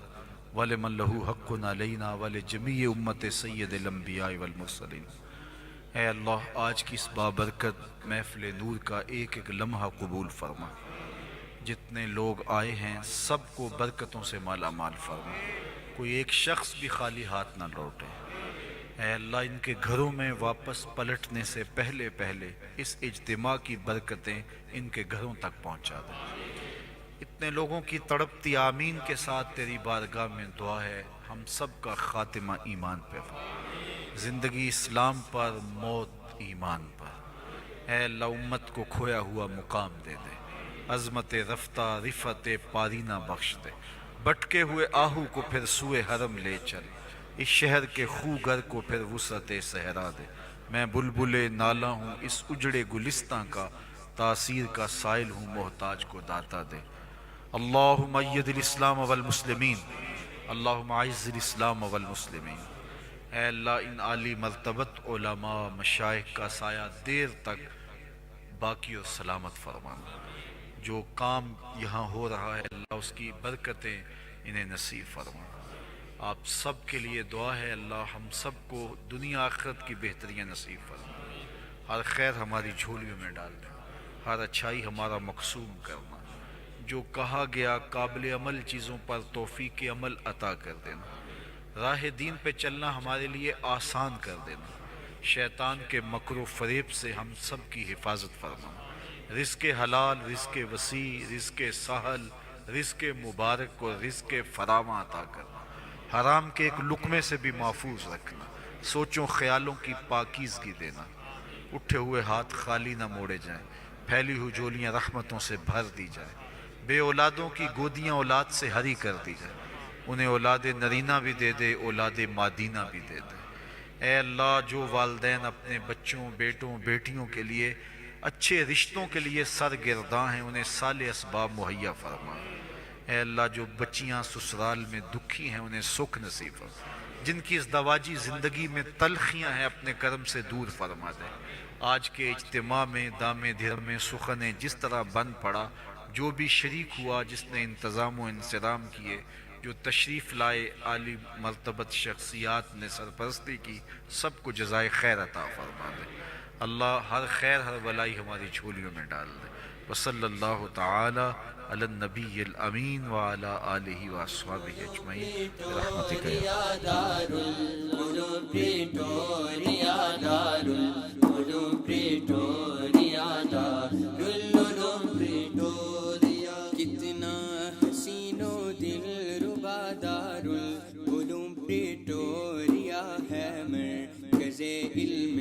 ولمن لہ حق علینا ولجمیع امت سید الانبیاء والمرسلین۔ اے اللہ، آج کی اس بابرکت محفل نور کا ایک ایک لمحہ قبول فرما، جتنے لوگ آئے ہیں سب کو برکتوں سے مالا مال فرما، کوئی ایک شخص بھی خالی ہاتھ نہ لوٹے۔ اے اللہ، ان کے گھروں میں واپس پلٹنے سے پہلے پہلے اس اجتماع کی برکتیں ان کے گھروں تک پہنچا دیں۔ اتنے لوگوں کی تڑپتی آمین کے ساتھ تیری بارگاہ میں دعا ہے، ہم سب کا خاتمہ ایمان پہ ہو، زندگی اسلام پر، موت ایمان پر۔ اے اللہ، امت کو کھویا ہوا مقام دے دے، عظمت رفتہ رفعت پارینہ بخش دے، بھٹکے ہوئے آہو کو پھر سوئے حرم لے چل، اس شہر کے خوگر کو پھر وسعت صحرا دے۔ میں بلبل نالا ہوں اس اجڑے گلستاں کا، تاثیر کا سائل ہوں محتاج کو داتا دے۔ اللہم اید الاسلام والمسلمین، اللہم اعز الاسلام والمسلمین۔ اے اللہ، ان عالی مرتبت علماء مشائخ کا سایہ دیر تک باقی اور سلامت فرمانا۔ جو کام یہاں ہو رہا ہے اللہ، اس کی برکتیں انہیں نصیب فرما۔ آپ سب کے لیے دعا ہے اللہ، ہم سب کو دنیا آخرت کی بہتریاں نصیب فرما، ہر خیر ہماری جھولیوں میں ڈال دیں، ہر اچھائی ہمارا مقسوم کرنا، جو کہا گیا قابل عمل چیزوں پر توفیق عمل عطا کر دینا، راہ دین پہ چلنا ہمارے لیے آسان کر دینا، شیطان کے مکر و فریب سے ہم سب کی حفاظت فرما، رزق حلال، رزق وسیع، رزق سہل، رزق مبارک اور رزق فراواں عطا کرنا، حرام کے ایک لقمے سے بھی محفوظ رکھنا، سوچوں خیالوں کی پاکیزگی دینا، اٹھے ہوئے ہاتھ خالی نہ موڑے جائیں، پھیلی ہوئی جھولیاں رحمتوں سے بھر دی جائیں، بے اولادوں کی گودیاں اولاد سے ہری کر دی جائیں، انہیں اولاد نرینہ بھی دے دے، اولاد مادینہ بھی دے دے۔ اے اللہ، جو والدین اپنے بچوں، بیٹوں، بیٹیوں کے لیے اچھے رشتوں کے لیے سرگرداں ہیں، انہیں صالح اسباب مہیا فرما۔ اے اللہ، جو بچیاں سسرال میں دکھی ہیں انہیں سکھ نصیب فرما، جن کی اس دواجی زندگی میں تلخیاں ہیں اپنے کرم سے دور فرما دے۔ آج کے اجتماع میں دام دھر میں سخن جس طرح بن پڑا، جو بھی شریک ہوا، جس نے انتظام و انصرام کیے، جو تشریف لائے، عالی مرتبت شخصیات نے سرپرستی کی، سب کو جزائے خیر عطا فرما دے۔ اللہ، ہر خیر ہر بلائی ہماری جھولیوں میں ڈال دے۔ وصلی اللہ تعالی علی النبی الامین وعلی آلہ واصحابہ اجمعین برحمتک یا دار العلوم پریٹوریا، دار العلوم پریٹوریا، دار العلوم پریٹوریا۔ کتنا حسین و دل ربا دار العلوم پریٹوریا ہے، مرکز علم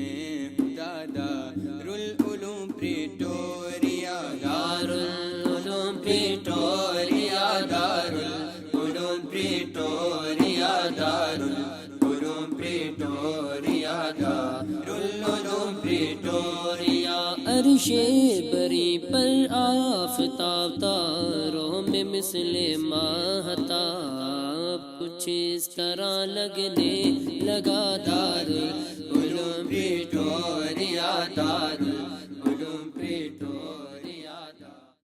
خدا، دار العلوم پریٹوریا، دار العلوم پریٹوریا، دار العلوم پریٹوریا، دار العلوم پریٹوریا، دار العلوم پریٹوریا۔ عرش بری پر آفتاب تاروں میں مثل ماہتاب، کچھ اس طرح لگنے لگا، دار